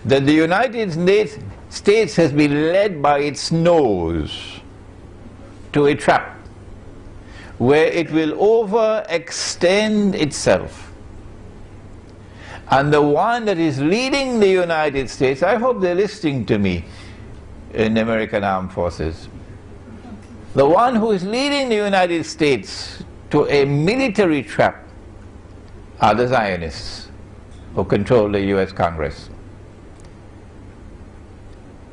That the United States has been led by its nose to a trap where it will overextend itself. And the one that is leading the United States, I hope they're listening to me in the American Armed Forces, the one who is leading the United States to a military trap are the Zionists who control the US Congress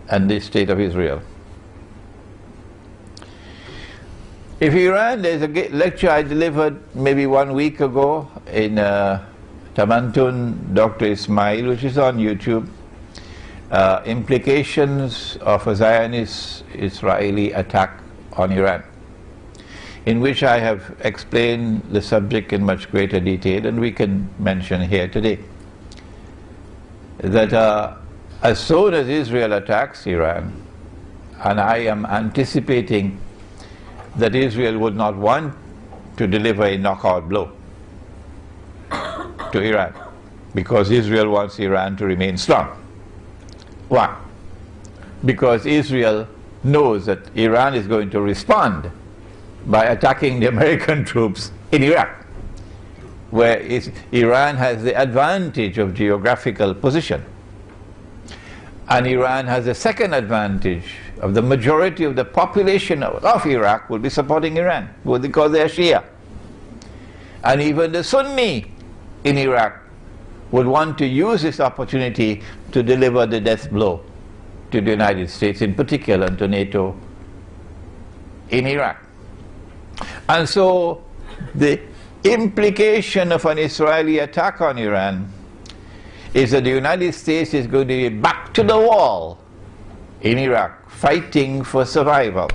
and the State of Israel. If Iran, there's a lecture I delivered maybe 1 week ago in Tamantun, Dr. Ismail, which is on YouTube, implications of a Zionist-Israeli attack on Iran, in which I have explained the subject in much greater detail, and we can mention here today that as soon as Israel attacks Iran, and I am anticipating that Israel would not want to deliver a knockout blow to Iran, because Israel wants Iran to remain strong. Why? Because Israel knows that Iran is going to respond by attacking the American troops in Iraq, where Iran has the advantage of geographical position. And Iran has a second advantage of the majority of the population of Iraq will be supporting Iran because they are Shia. And even the Sunni in Iraq would want to use this opportunity to deliver the death blow to the United States in particular and to NATO in Iraq. And so the implication of an Israeli attack on Iran is that the United States is going to be back to the wall in Iraq, fighting for survival.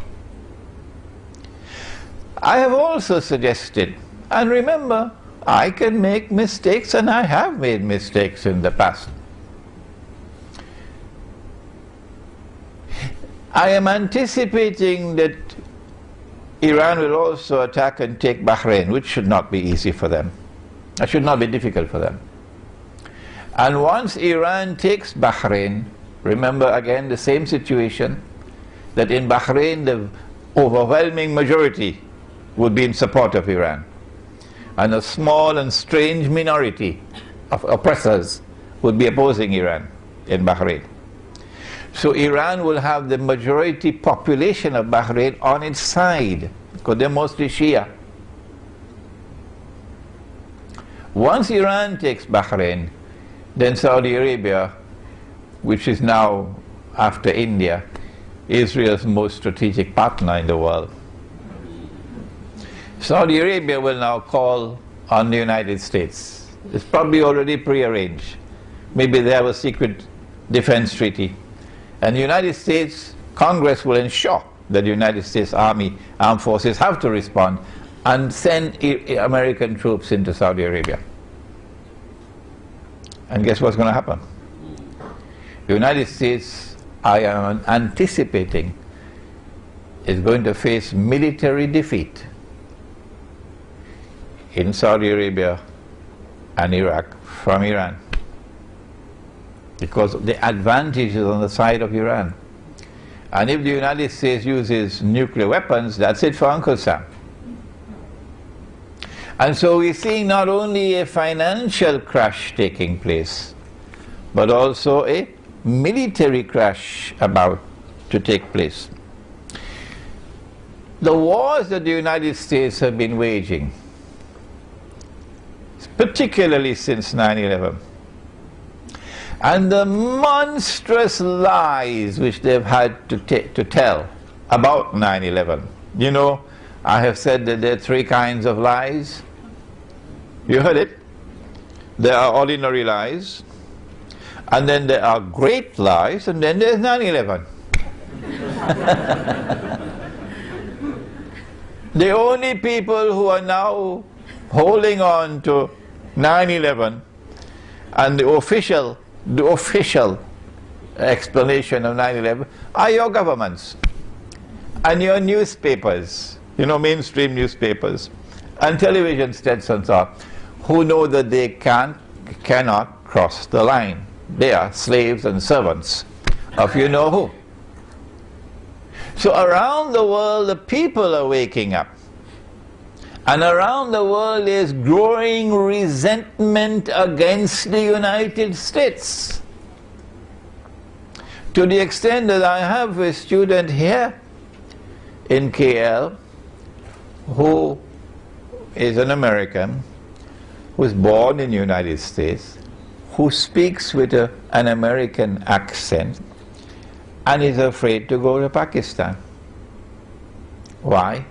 I have also suggested, and remember, I can make mistakes, and I have made mistakes in the past. I am anticipating that Iran will also attack and take Bahrain, which should not be easy for them. That should not be difficult for them. And once Iran takes Bahrain, remember again the same situation, that in Bahrain the overwhelming majority would be in support of Iran, and a small and strange minority of oppressors would be opposing Iran in Bahrain. So Iran will have the majority population of Bahrain on its side, because they're mostly Shia. Once Iran takes Bahrain, then Saudi Arabia, which is now, after India, Israel's most strategic partner in the world. Saudi Arabia will now call on the United States. It's probably already prearranged Maybe they have a secret defense treaty. And the United States Congress will ensure that the United States Army, armed forces have to respond and send American troops into Saudi Arabia. And guess what's going to happen? The United States, I am anticipating, is going to face military defeat in Saudi Arabia and Iraq from Iran, because the advantage is on the side of Iran. And if the United States uses nuclear weapons, that's it for Uncle Sam. And so we're seeing not only a financial crash taking place, but also a military crash about to take place. The wars that the United States have been waging, particularly since 9/11, and the monstrous lies which they've had to tell about 9/11. You know, I have said that there are three kinds of lies. You heard it. There are ordinary lies, and then there are great lies, and then there's 9/11. The only people who are now holding on to 9/11 and the official explanation of 9/11 are your governments and your newspapers, you know, mainstream newspapers and television stations, who know that they cannot cross the line. They are slaves and servants of you know who. So around the world the people are waking up, and around the world is growing resentment against the United States, to the extent that I have a student here in KL who is an American, who was born in the United States, who speaks with an American accent, and is afraid to go to Pakistan. Why?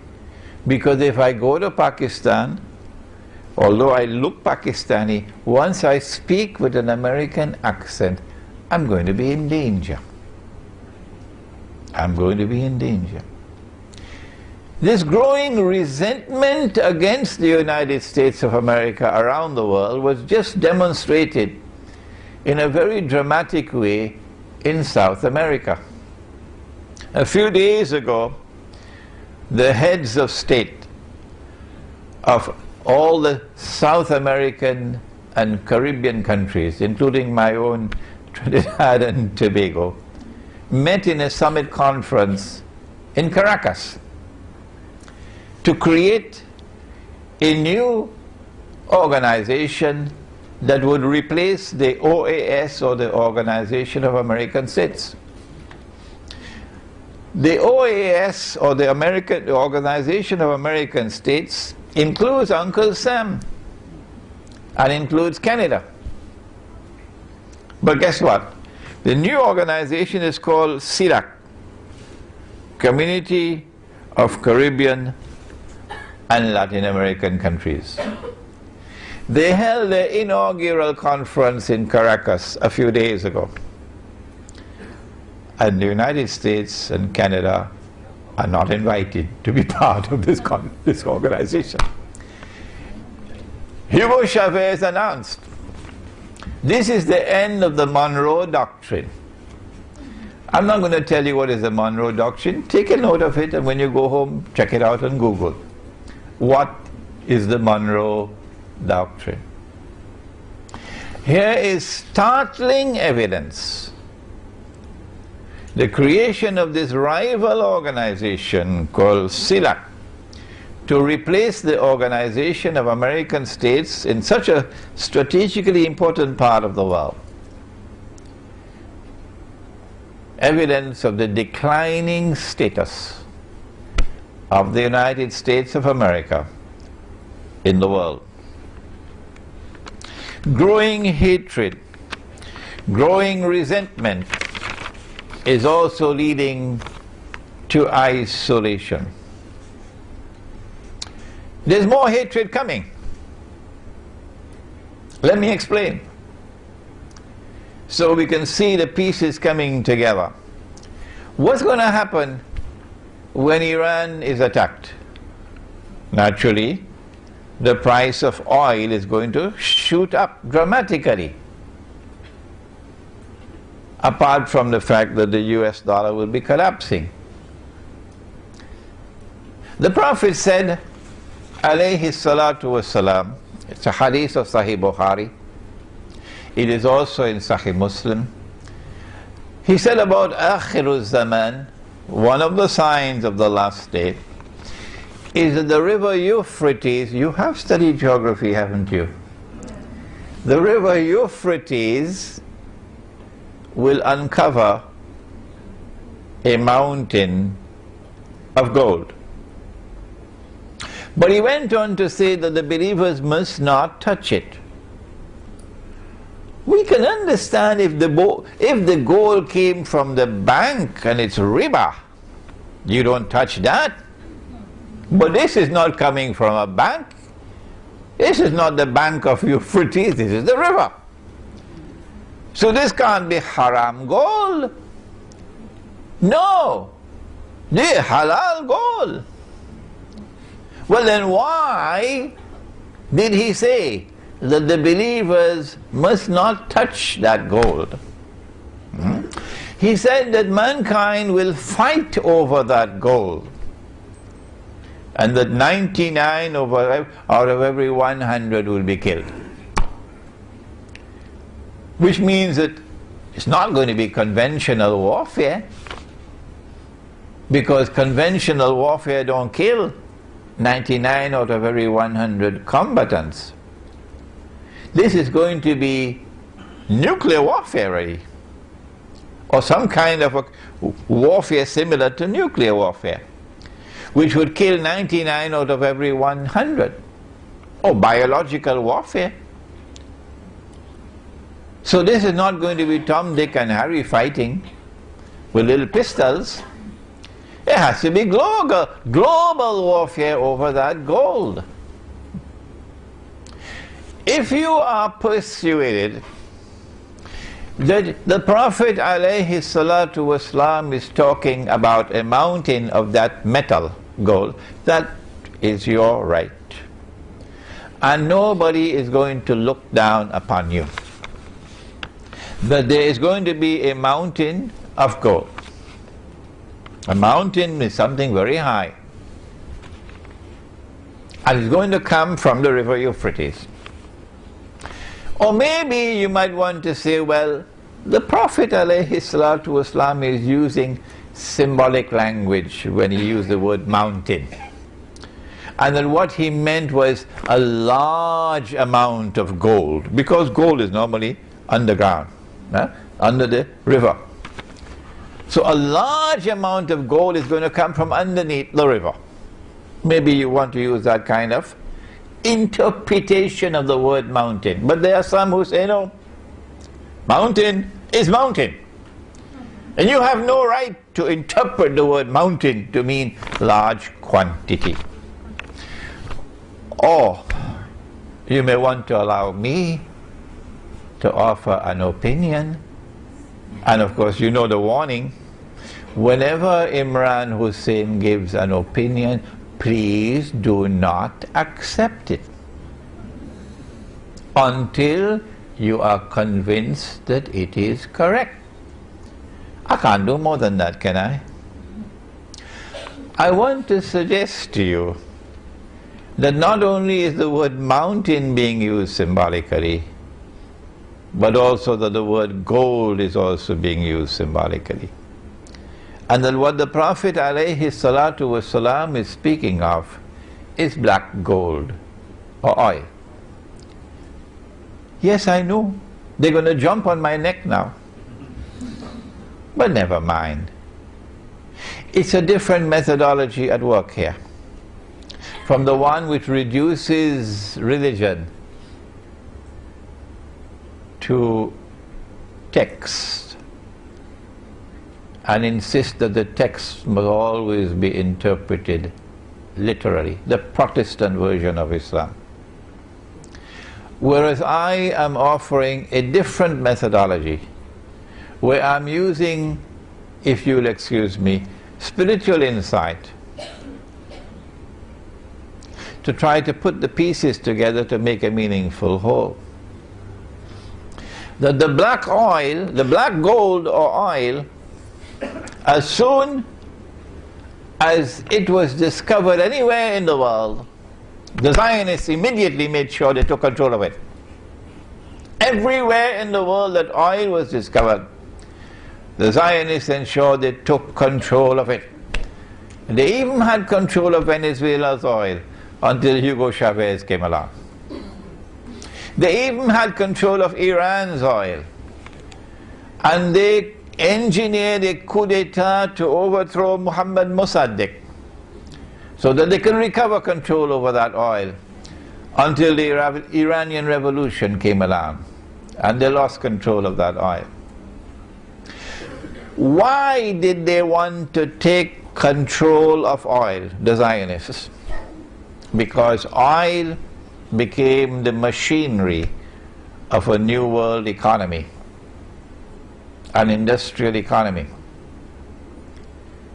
Because if I go to Pakistan, although I look Pakistani, once I speak with an American accent, I'm going to be in danger. I'm going to be in danger. This growing resentment against the United States of America around the world was just demonstrated in a very dramatic way in South America. A few days ago, the heads of state of all the South American and Caribbean countries, including my own Trinidad and Tobago, met in a summit conference in Caracas to create a new organization that would replace the OAS, or the Organization of American States. The OAS, or the Organization of American States, includes Uncle Sam and includes Canada. But guess what? The new organization is called CIRAC, Community of Caribbean and Latin American Countries. They held their inaugural conference in Caracas a few days ago. And the United States and Canada are not invited to be part of this organization. Hugo Chavez announced, this is the end of the Monroe Doctrine. I'm not going to tell you what is the Monroe Doctrine. Take a note of it, and when you go home, check it out on Google. What is the Monroe Doctrine? Here is startling evidence. The creation of this rival organization called CILAC to replace the Organization of American States in such a strategically important part of the world. Evidence of the declining status of the United States of America in the world. Growing hatred, growing resentment is also leading to isolation. There's more hatred coming. Let me explain. So we can see the pieces coming together. What's going to happen when Iran is attacked? Naturally, the price of oil is going to shoot up dramatically. Apart from the fact that the US dollar will be collapsing. The Prophet said, alayhi salatu wassalam, it's a hadith of Sahih Bukhari, it is also in Sahih Muslim. He said about Akhiru Zaman, one of the signs of the last day, is that the river Euphrates, you have studied geography, haven't you? The river Euphrates will uncover a mountain of gold. But he went on to say that the believers must not touch it. We can understand if the gold came from the bank and it's riba, you don't touch that. But this is not coming from a bank. This is not the bank of Euphrates, this is the river. So this can't be haram gold. No, this is halal gold. Well then why did he say that the believers must not touch that gold? He said that mankind will fight over that gold, and that 99 out of every 100 will be killed. Which means that it's not going to be conventional warfare, because conventional warfare don't kill 99 out of every 100 combatants. This is going to be nuclear warfare really, or some kind of a warfare similar to nuclear warfare, which would kill 99 out of every 100, or biological warfare. So this is not going to be Tom, Dick and Harry fighting with little pistols. It has to be global warfare over that gold. If you are persuaded that the Prophet alayhi salatu wasalam is talking about a mountain of that metal, gold, that is your right. And nobody is going to look down upon you. That there is going to be a mountain of gold. A mountain is something very high. And it's going to come from the river Euphrates. Or maybe you might want to say, well, the Prophet ﷺ is using symbolic language when he used the word mountain. And that what he meant was a large amount of gold, because gold is normally underground, under the river. So a large amount of gold is going to come from underneath the river. Maybe you want to use that kind of interpretation of the word mountain. But there are some who say, no, mountain is mountain. And you have no right to interpret the word mountain to mean large quantity. Or you may want to allow me to offer an opinion. And of course you know the warning. Whenever Imran Hussein gives an opinion, please do not accept it until you are convinced that it is correct. I can't do more than that, can I? I want to suggest to you that not only is the word mountain being used symbolically, but also that the word gold is also being used symbolically. And that what the Prophet ﷺ is speaking of is black gold or oil. Yes, I know. They're going to jump on my neck now. But never mind. It's a different methodology at work here from the one which reduces religion to text and insists that the text must always be interpreted literally, the Protestant version of Islam. Whereas I am offering a different methodology where I'm using, if you'll excuse me, spiritual insight to try to put the pieces together to make a meaningful whole. That the black oil, the black gold or oil, as soon as it was discovered anywhere in the world, the Zionists immediately made sure they took control of it. Everywhere in the world that oil was discovered, the Zionists ensured they took control of it. And they even had control of Venezuela's oil until Hugo Chavez came along. They even had control of Iran's oil. And they engineered a coup d'etat to overthrow Muhammad Mossadegh so that they could recover control over that oil until the Iranian Revolution came along and they lost control of that oil. Why did they want to take control of oil, the Zionists? Because oil became the machinery of a new world economy, an industrial economy.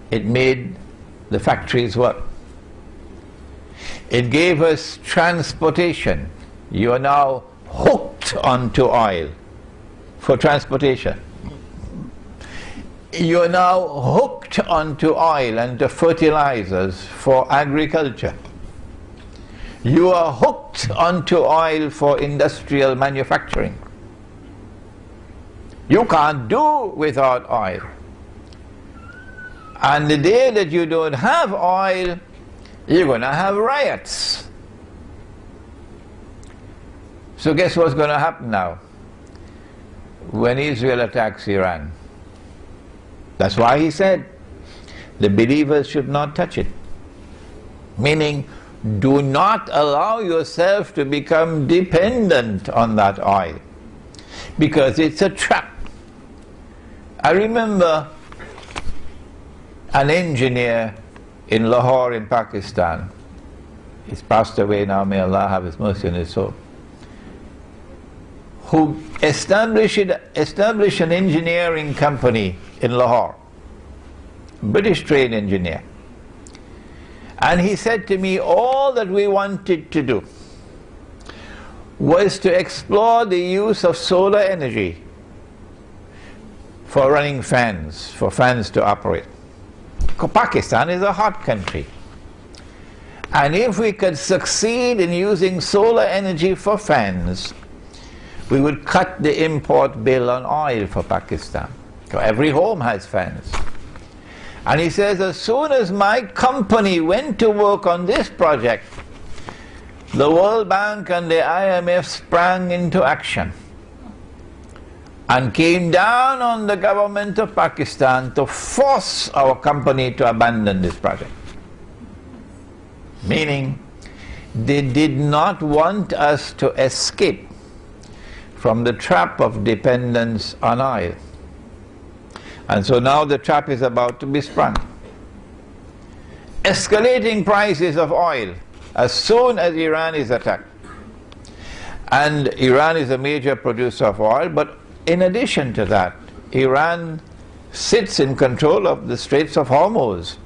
It made the factories work. It gave us transportation. You are now hooked onto oil for transportation. You are now hooked onto oil and to fertilizers for agriculture. You are hooked onto oil for industrial manufacturing. You can't do without oil. And the day that you don't have oil, you're going to have riots. So guess what's going to happen now when Israel attacks Iran? That's why he said the believers should not touch it. Meaning, do not allow yourself to become dependent on that oil, because it's a trap. I remember an engineer in Lahore in Pakistan. He's passed away now, may Allah have his mercy on his soul, who established an engineering company in Lahore, British trained engineer. And he said to me, all that we wanted to do was to explore the use of solar energy for running fans, for fans to operate. Pakistan is a hot country. And if we could succeed in using solar energy for fans, we would cut the import bill on oil for Pakistan. So every home has fans. And he says, as soon as my company went to work on this project, the World Bank and the IMF sprang into action and came down on the government of Pakistan to force our company to abandon this project. Meaning, they did not want us to escape from the trap of dependence on oil. And so now the trap is about to be sprung. Escalating prices of oil as soon as Iran is attacked. And Iran is a major producer of oil, but in addition to that, Iran sits in control of the Straits of Hormuz.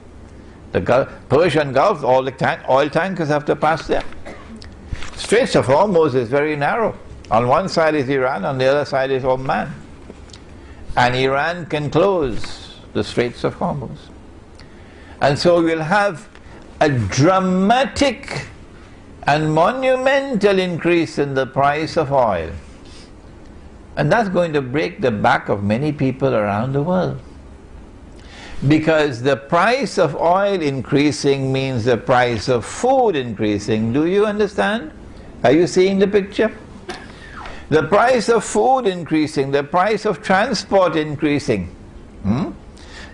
The Persian Gulf, all the oil tankers have to pass there. Straits of Hormuz is very narrow. On one side is Iran, on the other side is Oman. And Iran can close the Straits of Hormuz. And so we'll have a dramatic and monumental increase in the price of oil. And that's going to break the back of many people around the world. Because the price of oil increasing means the price of food increasing. Do you understand? Are you seeing the picture? The price of food increasing, the price of transport increasing,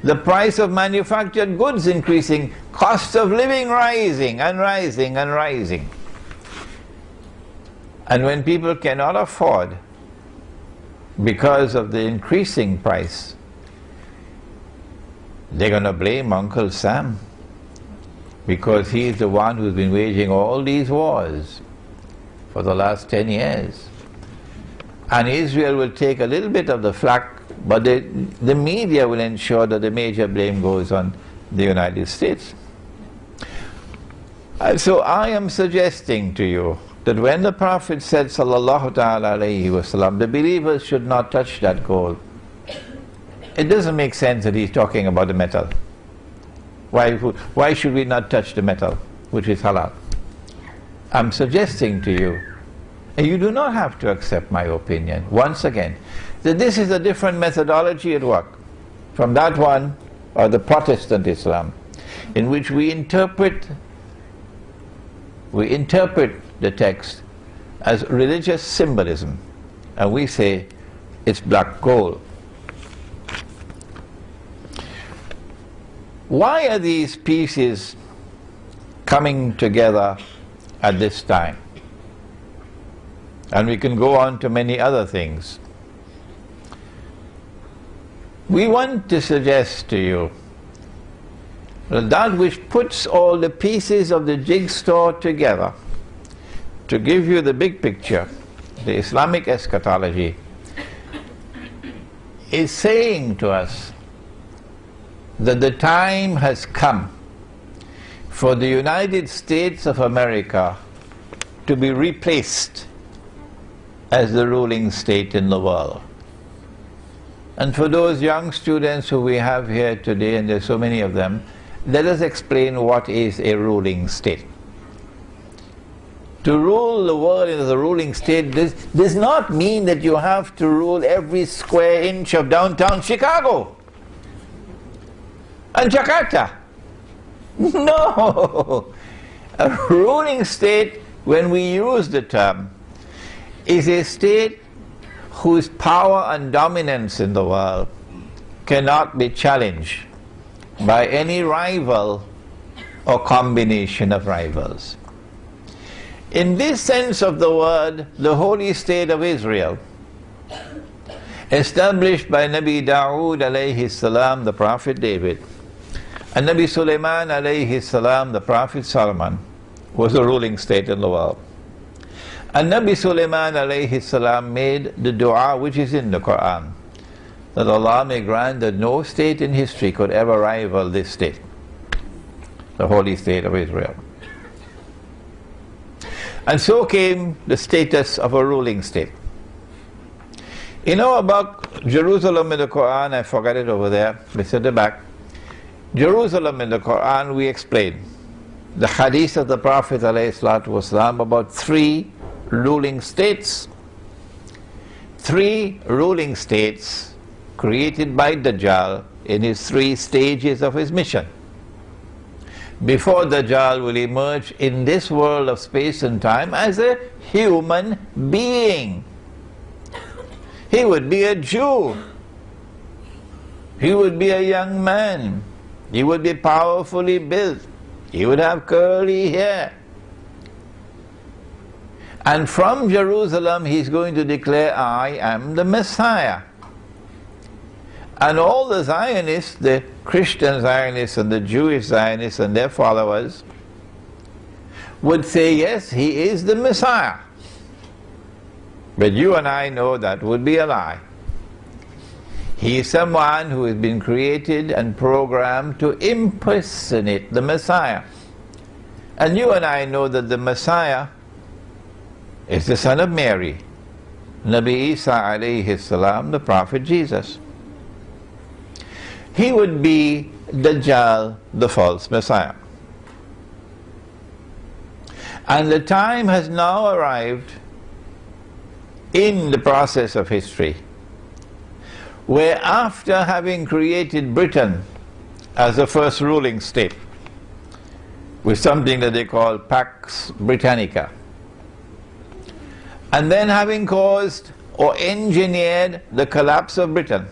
the price of manufactured goods increasing, cost of living rising and rising and rising. And when people cannot afford because of the increasing price, they're going to blame Uncle Sam, because he's the one who's been waging all these wars for the last 10 years. And Israel will take a little bit of the flak But the media will ensure that the major blame goes on the United States. And so I am suggesting to you that when the Prophet said, sallallahu ta'ala alayhi wasallam, the believers should not touch that gold, it doesn't make sense that he's talking about the metal. Why should we not touch the metal, which is halal? I'm suggesting to you, and you do not have to accept my opinion, once again, that this is a different methodology at work from that one, or the Protestant Islam, in which we interpret the text as religious symbolism, and we say it's black gold. Why are these pieces coming together at this time? And we can go on to many other things. We want to suggest to you that which puts all the pieces of the jigsaw together to give you the big picture, the Islamic eschatology, is saying to us that the time has come for the United States of America to be replaced as the ruling state in the world. And for those young students who we have here today, and there's so many of them, let us explain what is a ruling state. To rule the world as a ruling state does not mean that you have to rule every square inch of downtown Chicago and Jakarta. No! A ruling state, when we use the term, is a state whose power and dominance in the world cannot be challenged by any rival or combination of rivals. In this sense of the word, the holy state of Israel, established by Nabi Dawood alayhi salam, the Prophet David, and Nabi Sulaiman alayhi salam, the Prophet Solomon, was a ruling state in the world. And Nabi Sulaiman alayhi salam made the dua which is in the Qur'an, that Allah may grant that no state in history could ever rival this state, the holy state of Israel. And so came the status of a ruling state. You know about Jerusalem in the Qur'an, I forgot it over there, it's at the back. Jerusalem in the Qur'an, we explain the hadith of the Prophet ﷺ about three ruling states. Three ruling states created by Dajjal in his 3 stages of his mission. Before Dajjal will emerge in this world of space and time as a human being. He would be a Jew. He would be a young man. He would be powerfully built. He would have curly hair. And from Jerusalem he's going to declare, I am the Messiah. And all the Zionists, the Christian Zionists and the Jewish Zionists and their followers, would say, yes, he is the Messiah. But you and I know that would be a lie. He is someone who has been created and programmed to impersonate the Messiah. And you and I know that the Messiah is the son of Mary, Nabi Isa alayhi salam, the Prophet Jesus. He would be Dajjal, the false Messiah. And the time has now arrived in the process of history where, after having created Britain as the first ruling state with something that they call Pax Britannica, and then having caused or engineered the collapse of Britain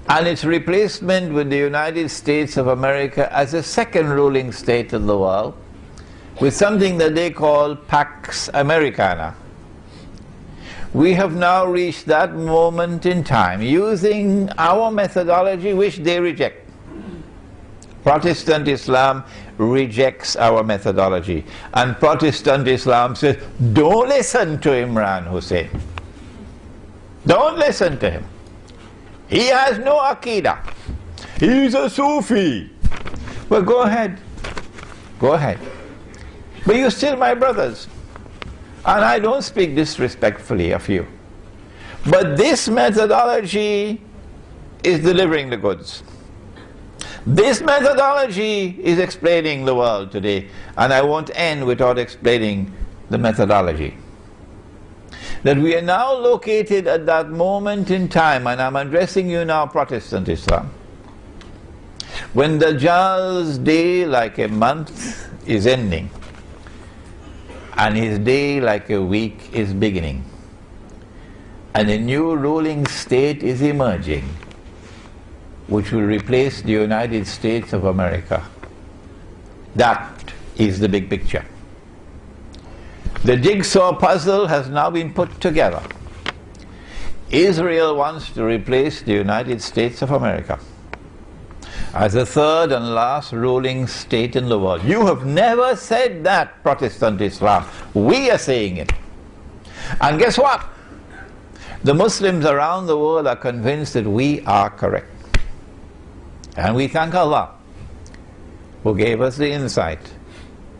and its replacement with the United States of America as a second ruling state in the world with something that they call Pax Americana, we have now reached that moment in time using our methodology which they reject. Protestant Islam rejects our methodology, and Protestant Islam says, don't listen to Imran Hussein. Don't listen to him. He has no Aqidah. He's a Sufi. Well, go ahead. Go ahead. But you're still my brothers. And I don't speak disrespectfully of you. But this methodology is delivering the goods. This methodology is explaining the world today. And I won't end without explaining the methodology. That we are now located at that moment in time, and I'm addressing you now, Protestant Islam, when Dajjal's day like a month is ending, and his day like a week is beginning, and a new ruling state is emerging, which will replace the United States of America. That is the big picture. The jigsaw puzzle has now been put together. Israel wants to replace the United States of America as the third and last ruling state in the world. You have never said that, Protestant Islam. We are saying it. And guess what? The Muslims around the world are convinced that we are correct. And we thank Allah who gave us the insight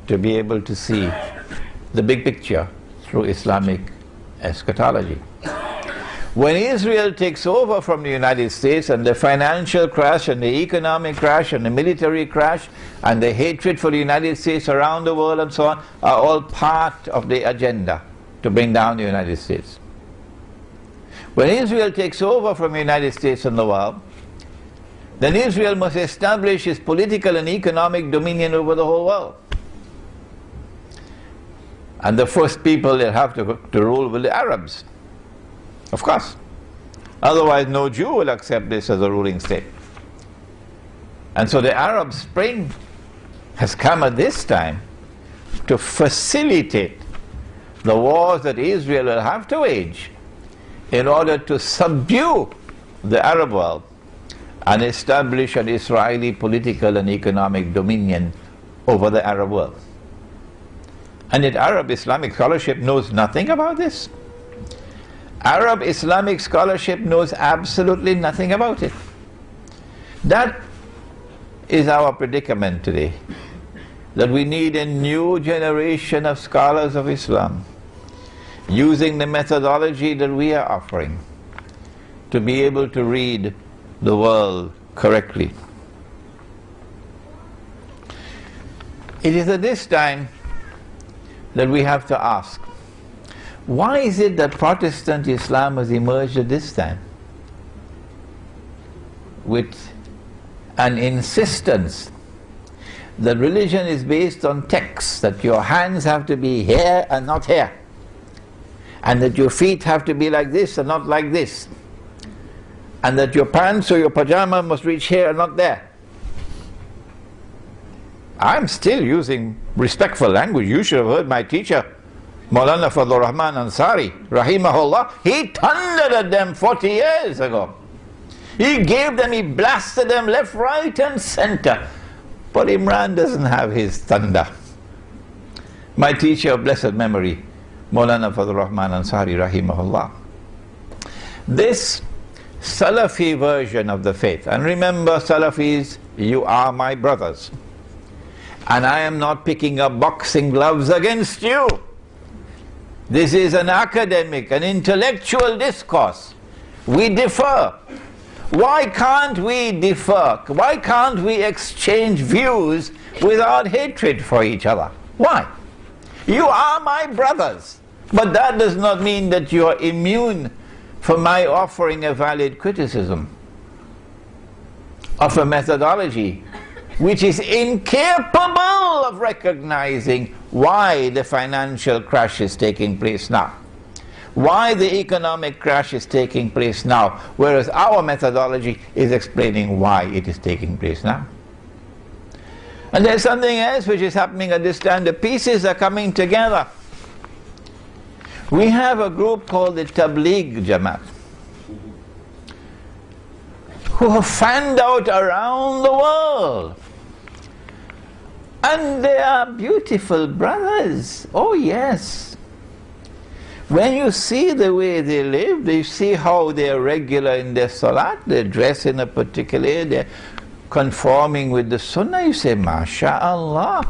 to be able to see the big picture through Islamic eschatology. When Israel takes over from the United States, and the financial crash and the economic crash and the military crash and the hatred for the United States around the world and so on are all part of the agenda to bring down the United States. When Israel takes over from the United States and the world, then Israel must establish its political and economic dominion over the whole world. And the first people that have to rule will be the Arabs. Of course. Otherwise no Jew will accept this as a ruling state. And so the Arab Spring has come at this time to facilitate the wars that Israel will have to wage in order to subdue the Arab world and establish an Israeli political and economic dominion over the Arab world. And yet Arab Islamic scholarship knows nothing about this. Arab Islamic scholarship knows absolutely nothing about it. That is our predicament today. That we need a new generation of scholars of Islam, using the methodology that we are offering, to be able to read the world correctly. It is at this time that we have to ask, why is it that Protestant Islam has emerged at this time with an insistence that religion is based on texts, that your hands have to be here and not here, and that your feet have to be like this and not like this, and that your pants or your pajama must reach here and not there. I'm still using respectful language. You should have heard my teacher, Maulana Fadlur Rahman Ansari, rahimahullah. He thundered at them 40 years ago. He gave them, he blasted them left, right and center. But Imran doesn't have his thunder. My teacher of blessed memory, Maulana Fadlur Rahman Ansari, rahimahullah. This Salafi version of the faith, and remember Salafis, you are my brothers. And I am not picking up boxing gloves against you. This is an academic, an intellectual discourse. We differ. Why can't we differ? Why can't we exchange views without hatred for each other? Why? You are my brothers. But that does not mean that you are immune from my offering a valid criticism of a methodology which is incapable of recognizing why the financial crash is taking place now, why the economic crash is taking place now, whereas our methodology is explaining why it is taking place now. And there's something else which is happening at this time. The pieces are coming together. We have a group called the Tabligh Jamaat, who have fanned out around the world. And they are beautiful brothers. Oh yes. When you see the way they live, you see how they're regular in their salat, they dress in a particular way, they're conforming with the sunnah, you say, MashaAllah,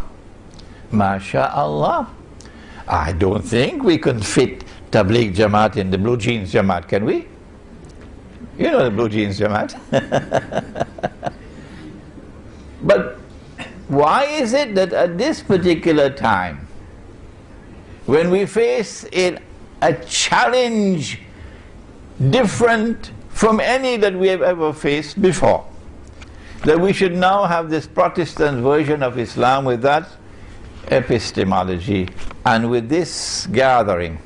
MashaAllah. I don't think we can fit Tabligh Jamaat in the blue jeans Jamaat, can we? You know the blue jeans Jamaat. But why is it that at this particular time, when we face a challenge different from any that we have ever faced before, that we should now have this Protestant version of Islam with that epistemology and with this gathering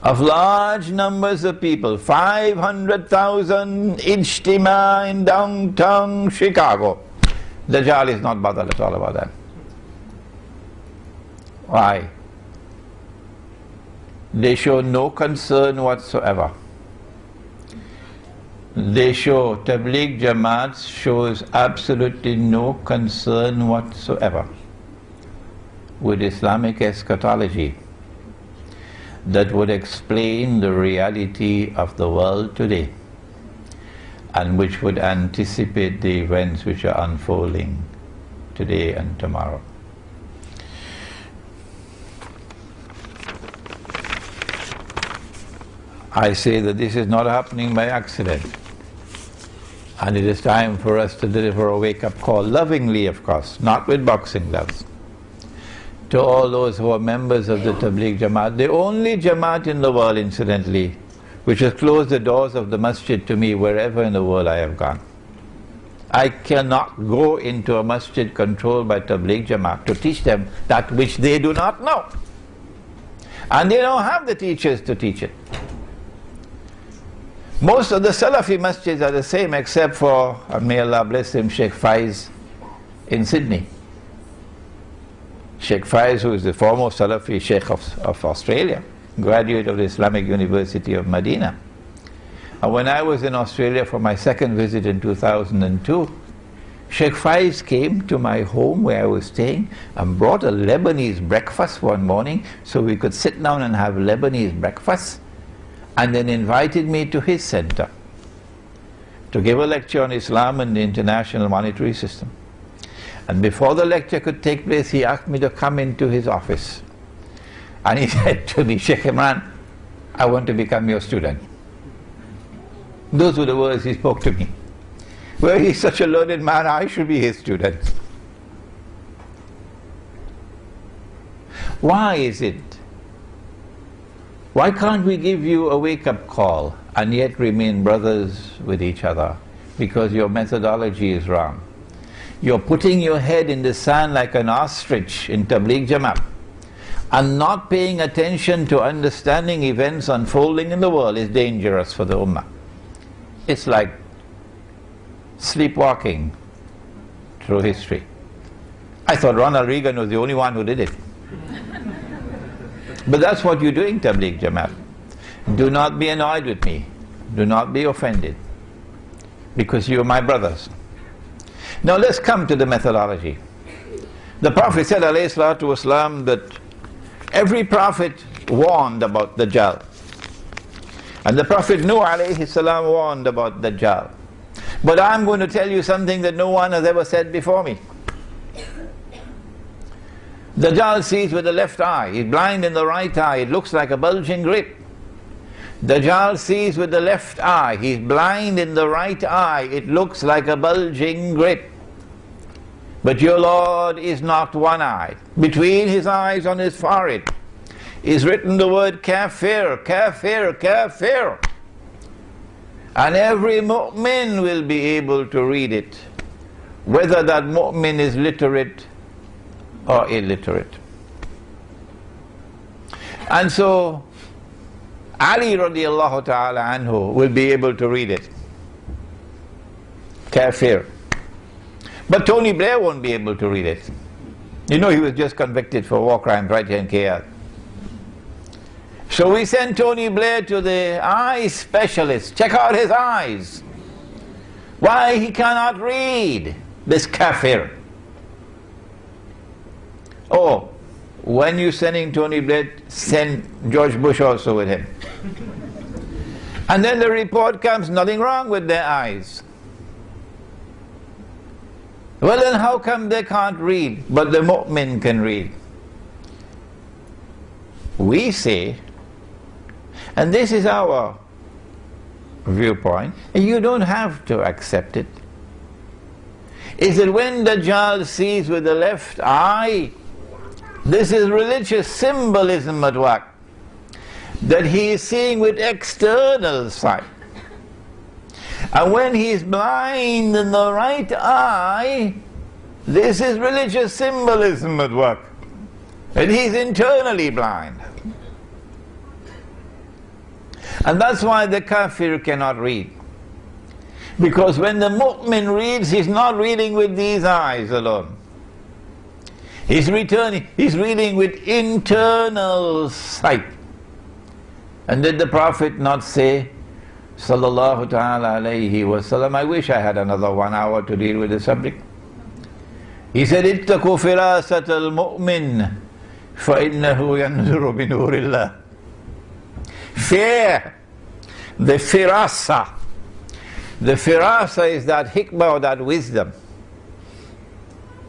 of large numbers of people, 500,000 ijtima in downtown Chicago. Dajjal is not bothered at all about that. Why? They show no concern whatsoever. They show, Tabligh Jamaat shows absolutely no concern whatsoever with Islamic eschatology that would explain the reality of the world today and which would anticipate the events which are unfolding today and tomorrow. I say that this is not happening by accident, and it is time for us to deliver a wake-up call, lovingly of course, not with boxing gloves, to all those who are members of the Tabligh Jamaat, the only Jamaat in the world, incidentally, which has closed the doors of the masjid to me wherever in the world I have gone. I cannot go into a masjid controlled by Tabligh Jamaat to teach them that which they do not know. And they don't have the teachers to teach it. Most of the Salafi masjids are the same except for, and may Allah bless him, Sheikh Faiz in Sydney. Sheikh Faiz, who is the foremost Salafi Sheikh of Australia, graduate of the Islamic University of Medina. And when I was in Australia for my second visit in 2002, Sheikh Faiz came to my home where I was staying and brought a Lebanese breakfast one morning so we could sit down and have Lebanese breakfast, and then invited me to his center to give a lecture on Islam and the international monetary system. And before the lecture could take place, he asked me to come into his office. And he said to me, Sheikh Imran, I want to become your student. Those were the words he spoke to me. Well, he's such a learned man, I should be his student. Why is it? Why can't we give you a wake-up call and yet remain brothers with each other? Because your methodology is wrong. You're putting your head in the sand like an ostrich in Tabligh Jamaat and not paying attention to understanding events unfolding in the world is dangerous for the Ummah. It's like sleepwalking through history. I thought Ronald Reagan was the only one who did it. But that's what you're doing, Tabligh Jamaat. Do not be annoyed with me. Do not be offended, because you are my brothers. Now let's come to the methodology. The Prophet said, alayhi salatu wasalam, that every prophet warned about Dajjal. And the Prophet Nuh alayhi salam warned about Dajjal. But I'm going to tell you something that no one has ever said before me. Dajjal sees with the left eye, he's blind in the right eye, it looks like a bulging grip. Dajjal sees with the left eye, he's blind in the right eye, it looks like a bulging grip. But your Lord is not one-eyed. Between his eyes on his forehead is written the word kafir, kafir, kafir. And every mu'min will be able to read it, whether that mu'min is literate or illiterate. And so Ali radiallahu ta'ala anhu will be able to read it. Kafir. But Tony Blair won't be able to read it. You know, he was just convicted for war crimes right here in KL. So we sent Tony Blair to the eye specialist. Check out his eyes. Why he cannot read, this kafir? Oh, when you're sending Tony Blair, send George Bush also with him. And then the report comes, nothing wrong with their eyes. Well, then how come they can't read, but the mu'min can read? We say, and this is our viewpoint, and you don't have to accept it, is that when Dajjal sees with the left eye, this is religious symbolism at work, that he is seeing with external sight. And when he is blind in the right eye, this is religious symbolism at work, and he's internally blind. And that's why the kafir cannot read. Because when the mu'min reads, he's not reading with these eyes alone. He's reading with internal sight. And did the Prophet not say, sallallahu ta'ala alayhi wasallam, I wish I had another 1 hour to deal with the subject. He said, ittaqu firasat al-mu'min فَإِنَّهُ يَنْظُرُ بِنُورِ اللَّهِ. Fear the firasa. The firasa is that hikmah or that wisdom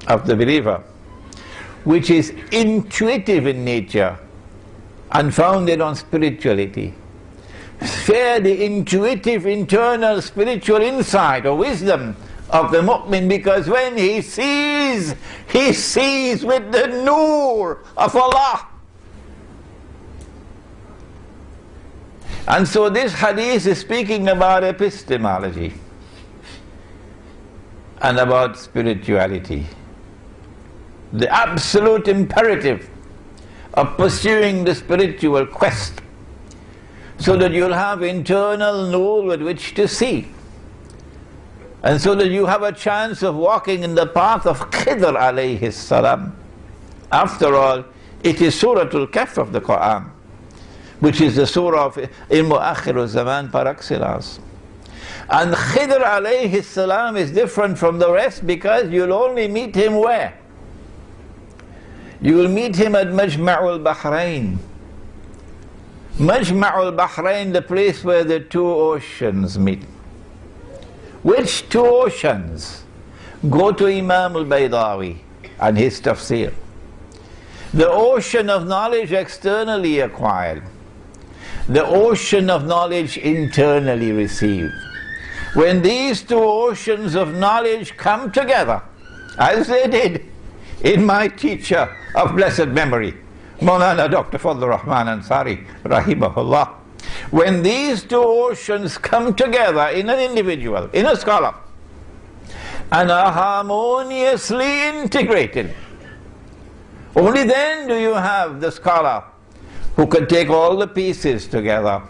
of the believer, which is intuitive in nature and founded on spirituality. Fear the intuitive, internal spiritual insight or wisdom of the mu'min, because when he sees with the nur of Allah. And so this hadith is speaking about epistemology and about spirituality. The absolute imperative of pursuing the spiritual quest, so that you'll have internal nur with which to see, and so that you have a chance of walking in the path of Khidr alayhi salam. After all, it is Suratul Kahf of the Qur'an, which is the surah of Ilmu Akhir Zaman par excellence. And Khidr alayhi salam is different from the rest because you'll only meet him where? You will meet him at Majma'ul Bahrain. Majma'ul Bahrain, the place where the two oceans meet. Which two oceans? Go to Imam al-Baydawi and his tafsir. The ocean of knowledge externally acquired, the ocean of knowledge internally received. When these two oceans of knowledge come together, as they did in my teacher of blessed memory, Maulana Dr. Fadl Rahman Ansari, rahimahullah, when these two oceans come together in an individual, in a scholar, and are harmoniously integrated, only then do you have the scholar who can take all the pieces together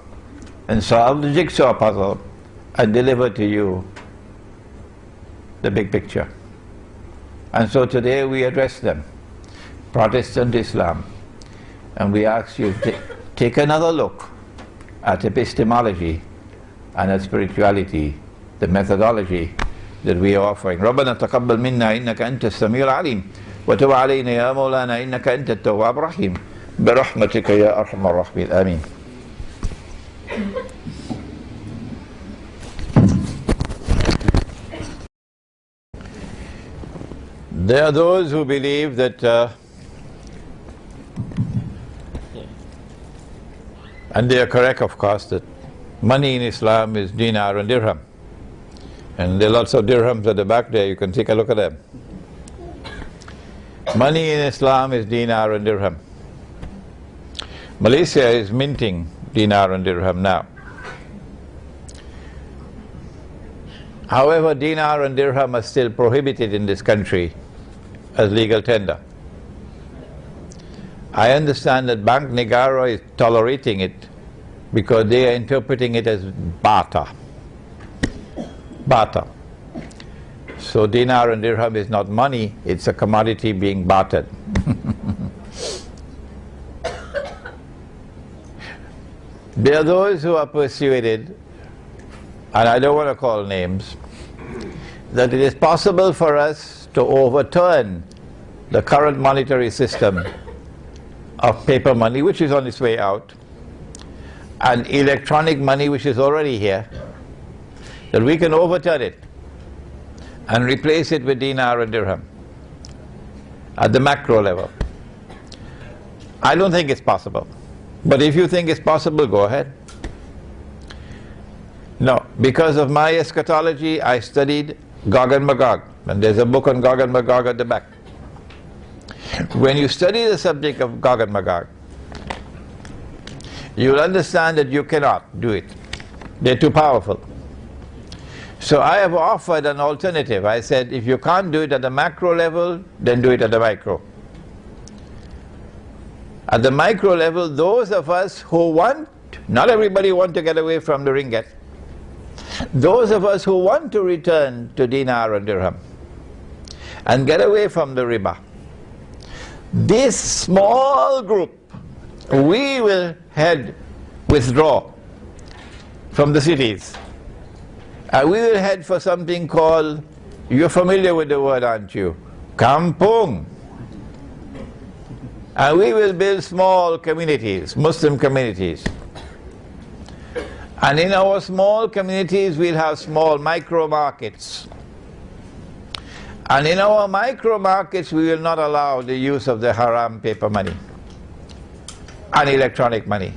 and solve the jigsaw puzzle and deliver to you the big picture. And so today we address them, Protestant Islam, and we ask you to take another look at epistemology and at spirituality, the methodology that we are offering. رَبَّنَا تَقَبَّلْ مِنَّا إِنَّكَ أَنْتَ السَّمِيعُ الْعَلِيمُ وَتُبْ عَلَيْنَا يَا مَوْلَانَا إِنَّكَ أَنْتَ التَّوَّابُ الرَّحِيمُ بِرَحْمَتِكَ يَا أَرْحَمَ الرَّاحِمِينَ آمين. There are those who believe that and they are correct, of course, that money in Islam is dinar and dirham. And there are lots of dirhams at the back there, you can take a look at them. Money in Islam is dinar and dirham. Malaysia is minting dinar and dirham now. However, dinar and dirham are still prohibited in this country as legal tender. I understand that Bank Negara is tolerating it because they are interpreting it as barter. Barter. So dinar and dirham is not money, it's a commodity being bartered. There are those who are persuaded, and I don't want to call names, that it is possible for us to overturn the current monetary system of paper money, which is on its way out, and electronic money, which is already here, that we can overturn it and replace it with dinar and dirham at the macro level. I don't think it's possible. But if you think it's possible, go ahead. No, because of my eschatology, I studied Gog and Magog, and there's a book on Gog and Magog at the back. When you study the subject of Gog and Magog, you'll understand that you cannot do it. They're too powerful. So I have offered an alternative. I said, if you can't do it at the macro level, then do it at the micro. At the micro level, those of us who want, not everybody want to get away from the ringgit, those of us who want to return to dinar and dirham and get away from the riba, this small group, we will withdraw from the cities. And we will head for something called, you're familiar with the word, aren't you? Kampung. And we will build small communities, Muslim communities. And in our small communities, we'll have small micro markets. And in our micro markets, we will not allow the use of the haram paper money and electronic money.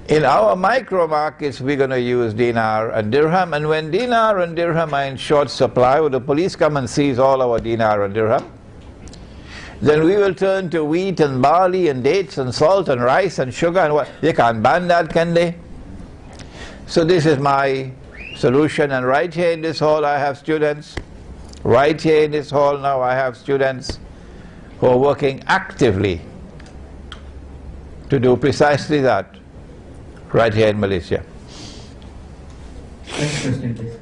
In our micro markets, we're going to use dinar and dirham, and when dinar and dirham are in short supply, when the police come and seize all our dinar and dirham, then we will turn to wheat and barley and dates and salt and rice and sugar and what. They can't ban that, can they? So this is my solution, and right here in this hall I have students. Right here in this hall now I have students who are working actively to do precisely that. Right here in Malaysia. Next question, please.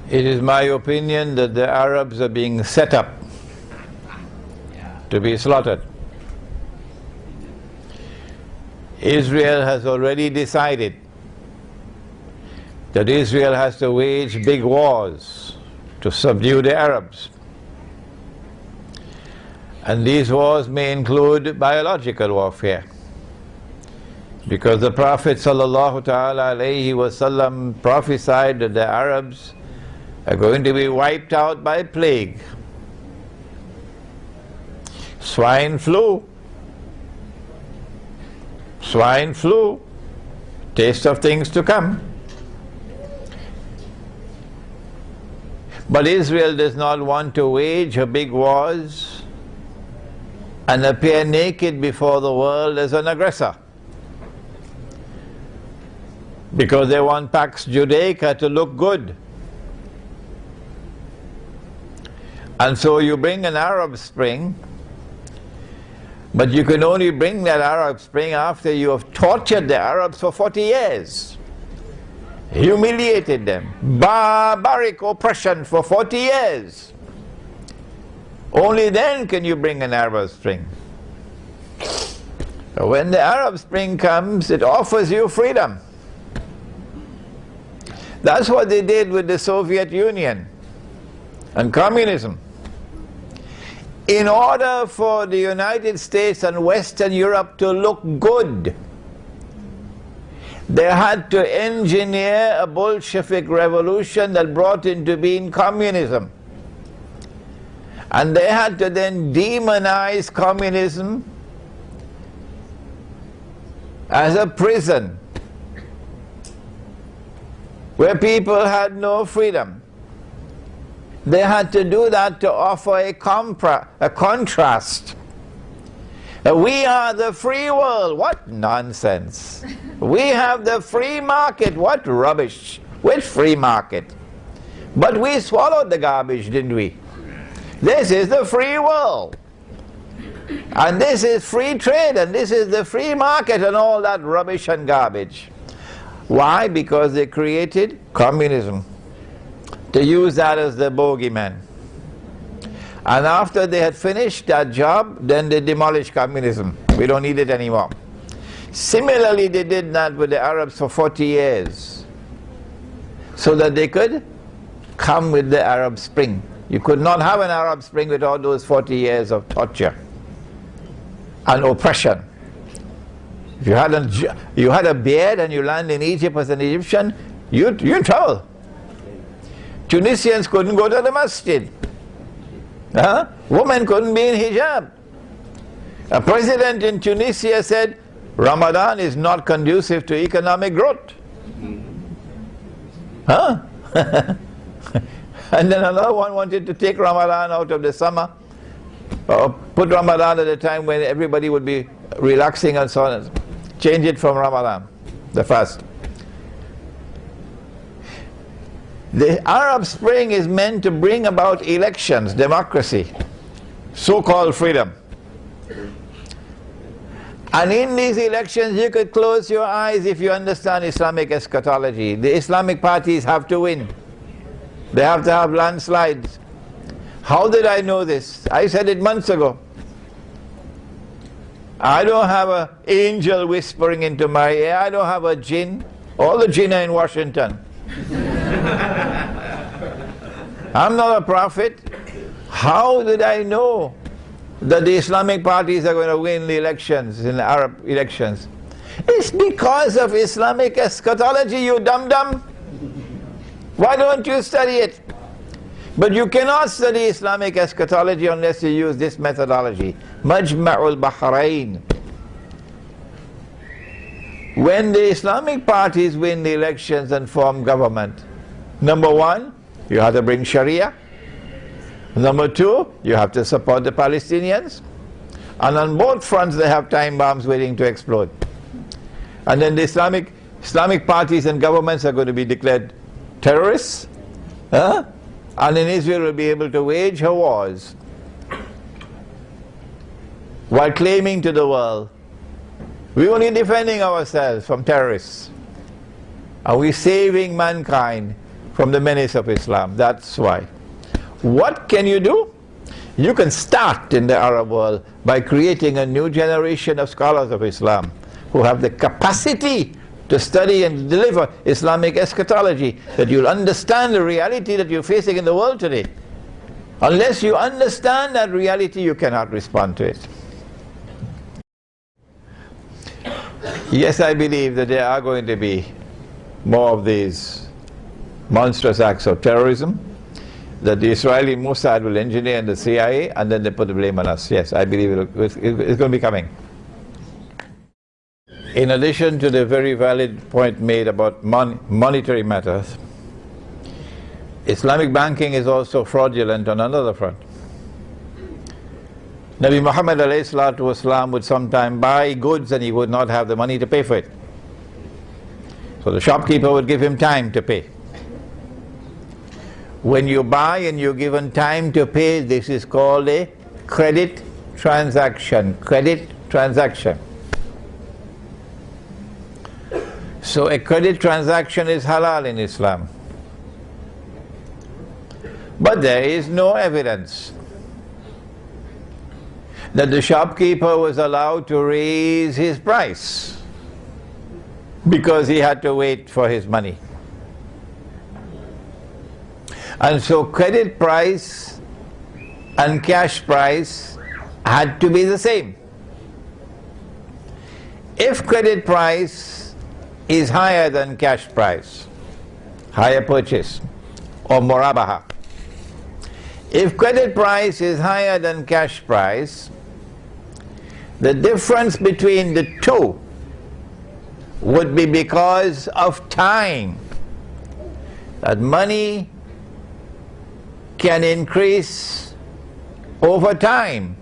It is my opinion that the Arabs are being set up to be slaughtered. Israel has already decided that Israel has to wage big wars to subdue the Arabs. And these wars may include biological warfare, because the Prophet ﷺ prophesied that the Arabs are going to be wiped out by plague. Swine flu, taste of things to come. But Israel does not want to wage her big wars and appear naked before the world as an aggressor, because they want Pax Judaica to look good. And so you bring an Arab Spring, but you can only bring that Arab Spring after you have tortured the Arabs for 40 years, humiliated them, barbaric oppression for 40 years. Only then can you bring an Arab Spring. When the Arab Spring comes, it offers you freedom. That's what they did with the Soviet Union and communism. In order for the United States and Western Europe to look good, they had to engineer a Bolshevik revolution that brought into being communism. And they had to then demonize communism as a prison where people had no freedom. They had to do that to offer a contrast. We are the free world. What nonsense. We have the free market. What rubbish. Which free market? But we swallowed the garbage, didn't we? This is the free world. And this is free trade, and this is the free market, and all that rubbish and garbage. Why? Because they created communism to use that as the bogeyman. And after they had finished that job, then they demolished communism. We don't need it anymore. Similarly, they did that with the Arabs for 40 years, so that they could come with the Arab Spring. You could not have an Arab Spring without those 40 years of torture and oppression. If you had a beard and you land in Egypt as an Egyptian, you're in trouble. Tunisians couldn't go to the masjid. Women couldn't be in hijab. A president in Tunisia said, Ramadan is not conducive to economic growth. And then another one wanted to take Ramadan out of the summer, or put Ramadan at a time when everybody would be relaxing and so on. Change it from Ramadan, the fast. The Arab Spring is meant to bring about elections, democracy, so-called freedom. And in these elections you could close your eyes if you understand Islamic eschatology. The Islamic parties have to win. They have to have landslides. How did I know this? I said it months ago. I don't have an angel whispering into my ear. I don't have a jinn. All the jinn are in Washington. I'm not a prophet. How did I know that the Islamic parties are going to win the elections, in the Arab elections? It's because of Islamic eschatology, you dum-dum. Why don't you study it? But you cannot study Islamic eschatology unless you use this methodology. Majma'ul Bahrain. When the Islamic parties win the elections and form government, number one, you have to bring Sharia. Number two, you have to support the Palestinians. And on both fronts they have time bombs waiting to explode. And then the Islamic parties and governments are going to be declared terrorists. And then Israel will be able to wage her wars while claiming to the world, we're only defending ourselves from terrorists. Are we saving mankind from the menace of Islam? That's why. What can you do? You can start in the Arab world by creating a new generation of scholars of Islam who have the capacity to study and deliver Islamic eschatology, that you'll understand the reality that you're facing in the world today. Unless you understand that reality, you cannot respond to it. Yes, I believe that there are going to be more of these monstrous acts of terrorism that the Israeli Mossad will engineer and the CIA, and then they put the blame on us. Yes, I believe it's going to be coming. In addition to the very valid point made about monetary matters, Islamic banking is also fraudulent on another front. Nabi Muhammad ﷺ would sometimes buy goods and he would not have the money to pay for it. So the shopkeeper would give him time to pay. When you buy and you're given time to pay, this is called a credit transaction. Credit transaction. So a credit transaction is halal in Islam. But there is no evidence that the shopkeeper was allowed to raise his price because he had to wait for his money. And so credit price and cash price had to be the same. If credit price is higher than cash price, higher purchase, or murabaha. If credit price is higher than cash price, the difference between the two would be because of time. That money can increase over time.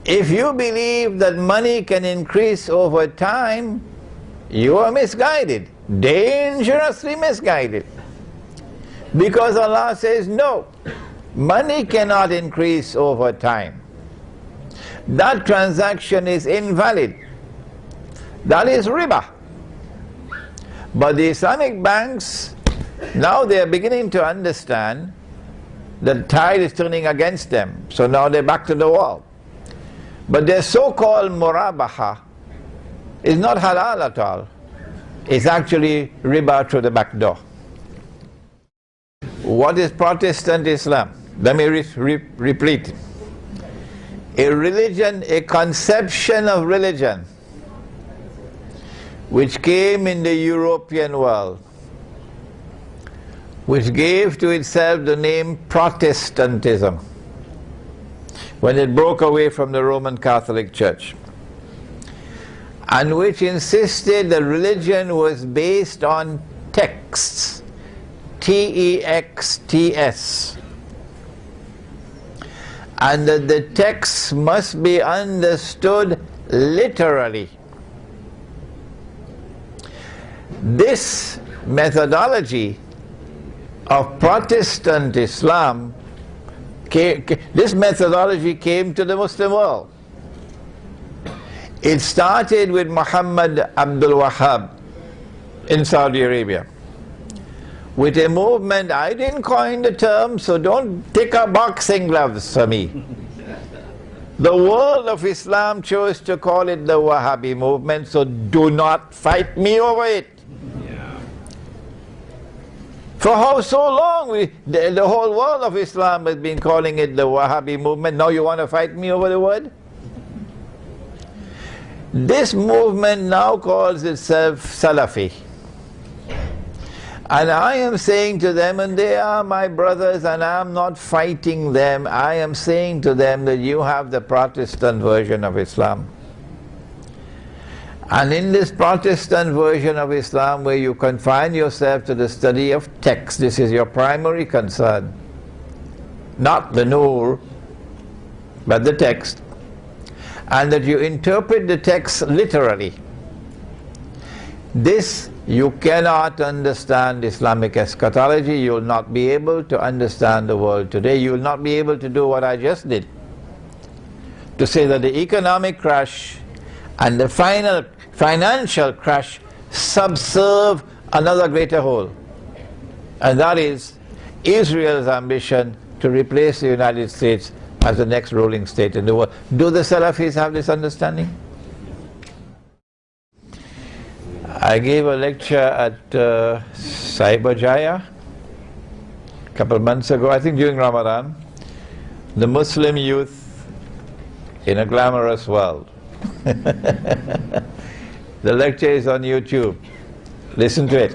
If you believe that money can increase over time, you are misguided, dangerously misguided. Because Allah says no, money cannot increase over time. That transaction is invalid. That is riba. But the Islamic banks, now they are beginning to understand that the tide is turning against them. So now they're back to the wall. But their so-called murabaha is not halal at all. It's actually riba through the back door. What is Protestant Islam? Let me repeat. A religion, a conception of religion, which came in the European world, which gave to itself the name Protestantism when it broke away from the Roman Catholic Church, and which insisted that religion was based on texts, T-E-X-T-S, and that the texts must be understood literally. This methodology of Protestant Islam, this methodology came to the Muslim world. It started with Muhammad Abdul Wahhab in Saudi Arabia, with a movement. I didn't coin the term, so don't take up boxing gloves for me. The world of Islam chose to call it the Wahhabi movement, so do not fight me over it. For how so long? The whole world of Islam has been calling it the Wahhabi movement. Now you want to fight me over the word? This movement now calls itself Salafi. And I am saying to them, and they are my brothers, and I am not fighting them, I am saying to them that you have the Protestant version of Islam. And in this Protestant version of Islam, where you confine yourself to the study of text, this is your primary concern, not the nur, but the text, and that you interpret the text literally. This, you cannot understand Islamic eschatology. You will not be able to understand the world today. You will not be able to do what I just did, to say that the economic crash and the final financial crash subserve another greater whole, and that is Israel's ambition to replace the United States as the next ruling state in the world. Do the Salafis have this understanding? I gave a lecture at Cyberjaya a couple of months ago, I think during Ramadan, the Muslim youth in a glamorous world. The lecture is on YouTube. Listen to it.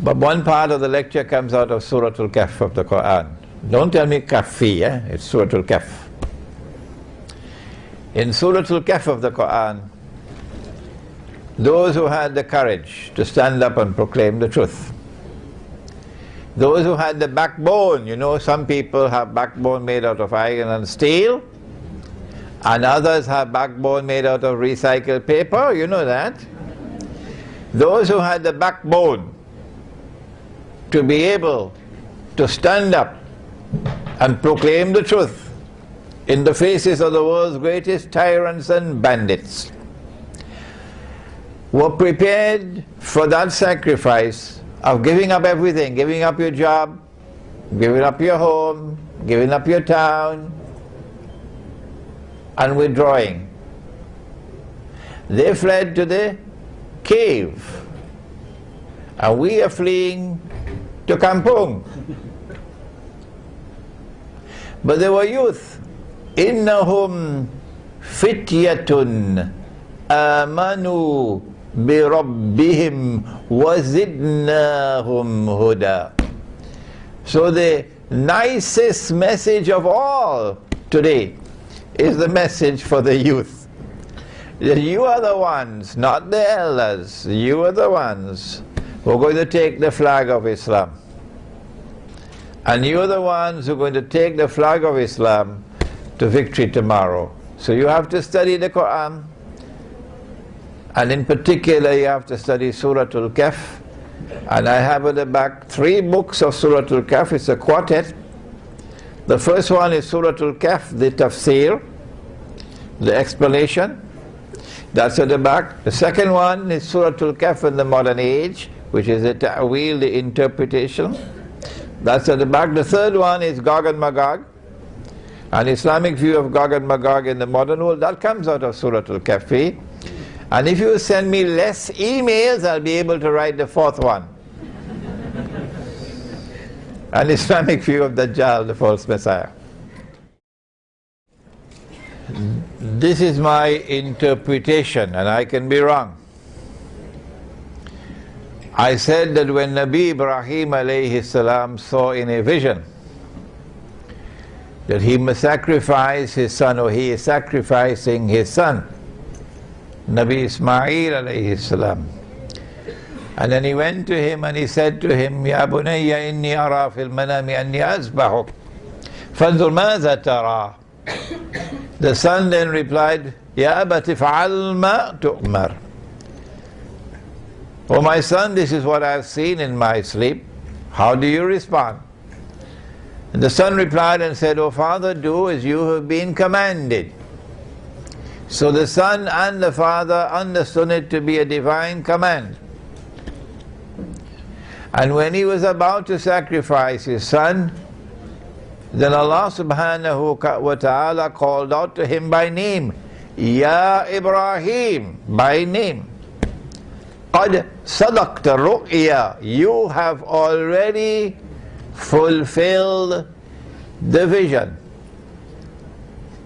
But one part of the lecture comes out of Surah Al-Kahf of the Qur'an. Don't tell me Kahfi, it's Surah Al-Kahf. In Surah Al-Kahf of the Qur'an, those who had the courage to stand up and proclaim the truth, those who had the backbone, you know, some people have backbone made out of iron and steel, and others have backbone made out of recycled paper, you know that. Those who had the backbone to be able to stand up and proclaim the truth in the faces of the world's greatest tyrants and bandits were prepared for that sacrifice of giving up everything, giving up your job, giving up your home, giving up your town, and withdrawing. They fled to the cave, and we are fleeing to Kampung. But there were youth. Innahum fityatun amanu bi rabbihim wa zidnahum huda. So the nicest message of all today is the message for the youth. That you are the ones, not the elders, you are the ones who are going to take the flag of Islam. And you are the ones who are going to take the flag of Islam to victory tomorrow. So you have to study the Qur'an, and in particular you have to study Surah Al-Kahf. And I have at the back 3 books of Surah Al-Kahf. It's a quartet. The first one is Surah Al-Kahf, the tafsir, the explanation. That's at the back. The second one is Surah Al-Kahf in the modern age, which is the ta'wil, the interpretation. That's at the back. The third one is Gog and Magog, an Islamic view of Gog and Magog in the modern world. That comes out of Surah Al-Kahfi. And if you send me less emails, I'll be able to write the 4th one. an Islamic view of Dajjal, the false Messiah. This is my interpretation, and I can be wrong. I said that when Nabi Ibrahim alayhi salam saw in a vision that he must sacrifice his son, or he is sacrificing his son, Nabi Ismail alayhi salam. And then he went to him and he said to him, Ya bunayya inni ara fil manami anni azbahuk fanzur maza tara. The son then replied, Ya abati fa'al ma tu'mar. Oh my son, this is what I've seen in my sleep. How do you respond? And the son replied and said, Oh father, do as you have been commanded. So the son and the father understood it to be a divine command. And when he was about to sacrifice his son, then Allah subhanahu wa ta'ala called out to him by name, Ya Ibrahim, by name. Qad sadaqta ru'ya, you have already fulfilled the vision.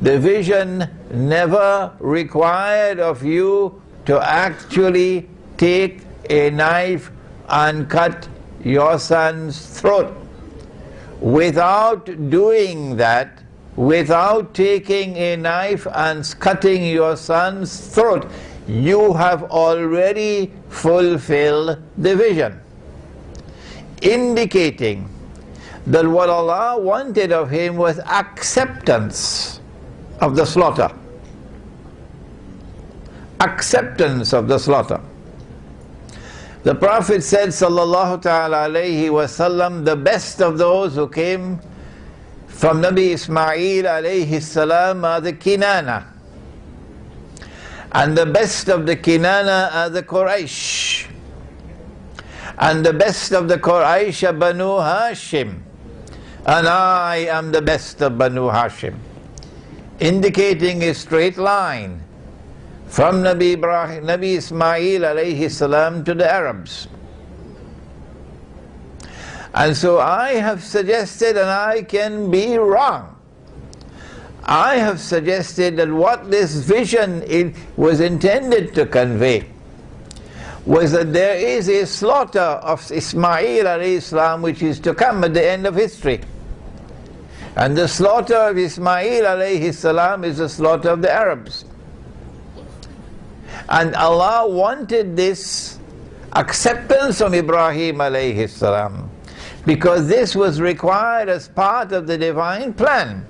The vision never required of you to actually take a knife and cut your son's throat. Without doing that, without taking a knife and cutting your son's throat, you have already fulfilled the vision, indicating that what Allah wanted of him was acceptance of the slaughter. Acceptance of the slaughter. The Prophet said, sallallahu ta'ala alayhi wasallam, the best of those who came from Nabi Ismail alayhi salam are the Kinana. And the best of the Kinana are the Quraysh. And the best of the Quraysh are Banu Hashim. And I am the best of Banu Hashim. Indicating a straight line from Nabi Ismail alayhi salam to the Arabs. And so I have suggested, and I can be wrong, I have suggested that what this vision was intended to convey was that there is a slaughter of Ismail alayhi salam which is to come at the end of history. And the slaughter of Ismail alayhi salam is the slaughter of the Arabs. And Allah wanted this acceptance from Ibrahim alayhi salam because this was required as part of the divine plan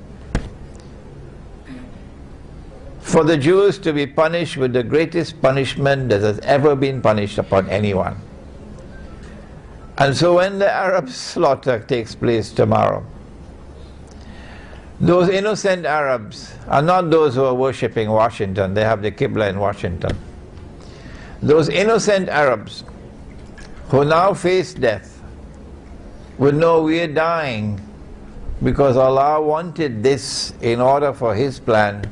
for the Jews to be punished with the greatest punishment that has ever been punished upon anyone. And so when the Arab slaughter takes place tomorrow, those innocent Arabs are not those who are worshipping Washington. They have the Qibla in Washington. Those innocent Arabs who now face death will know we are dying because Allah wanted this in order for His plan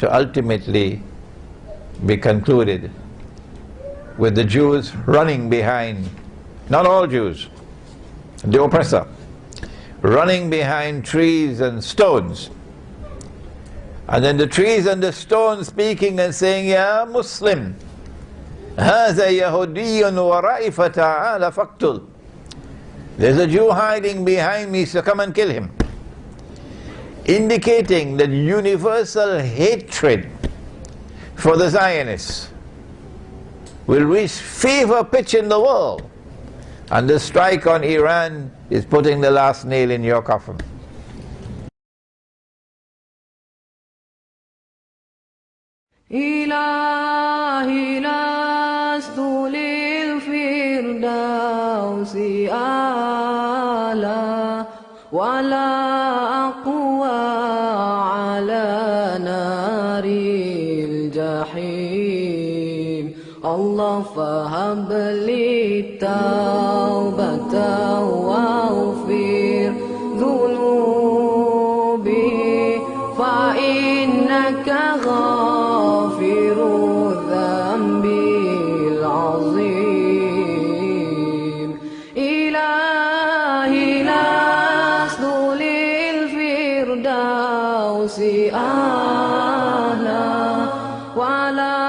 to ultimately be concluded with the Jews running behind, not all Jews, the oppressor, running behind trees and stones. And then the trees and the stones speaking and saying, Ya Muslim, هذا يهودي ورائي فتعال فاقتل. There's a Jew hiding behind me, so come and kill him. Indicating that universal hatred for the Zionists will reach fever pitch in the world. And the strike on Iran is putting the last nail in your coffin. إلهي لست للفردوس أعلى ولا أقوى على نار الجحيم الله فهب لي التوبة واغفر ذنوبي فإنك غافر الذنب العظيم إلهي firdausi a'la wala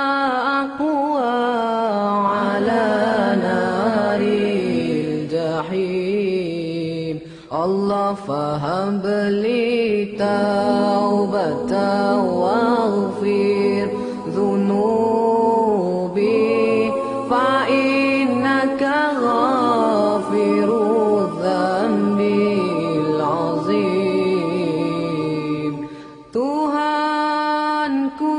aqwa ala naril jahim. Allah faham beli taubatan waghfir dhunubi fa innaka ghafirudz dzambil azim. Tuhanku,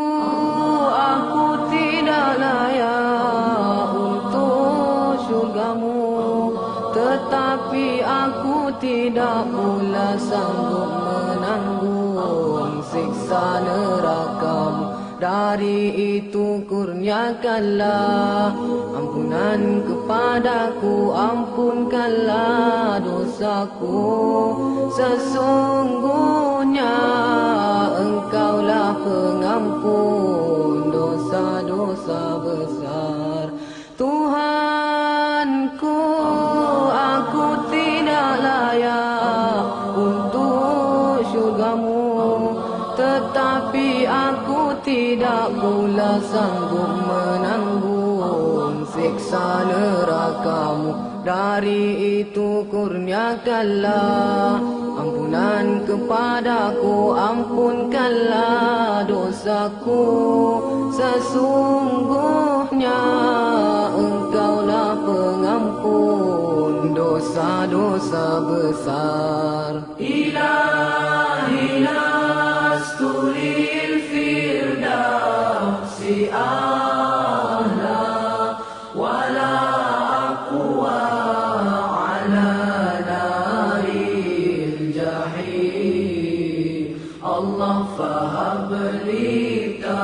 aku tidak layak untuk syurgamu, tetapi aku tidak pula sanggup menanggung siksa nerakamu. Dari itu kurniakanlah ampunan kepadaku, ampunkanlah dosaku. Sesungguhnya Engkaulah pengampun dosa-dosa besar. Tuhanku, aku tidak layak untuk syurgamu, tetapi aku tidak pula sanggup menanggung siksa nerakamu. Dari itu kurniakanlah ampunan kepadaku, ampunkanlah dosaku. Sesungguhnya Engkaulah pengampun dosa-dosa besar. Ilahi lastulil firdausi a'la wala aqwa ala naril jahim. Allah faham berita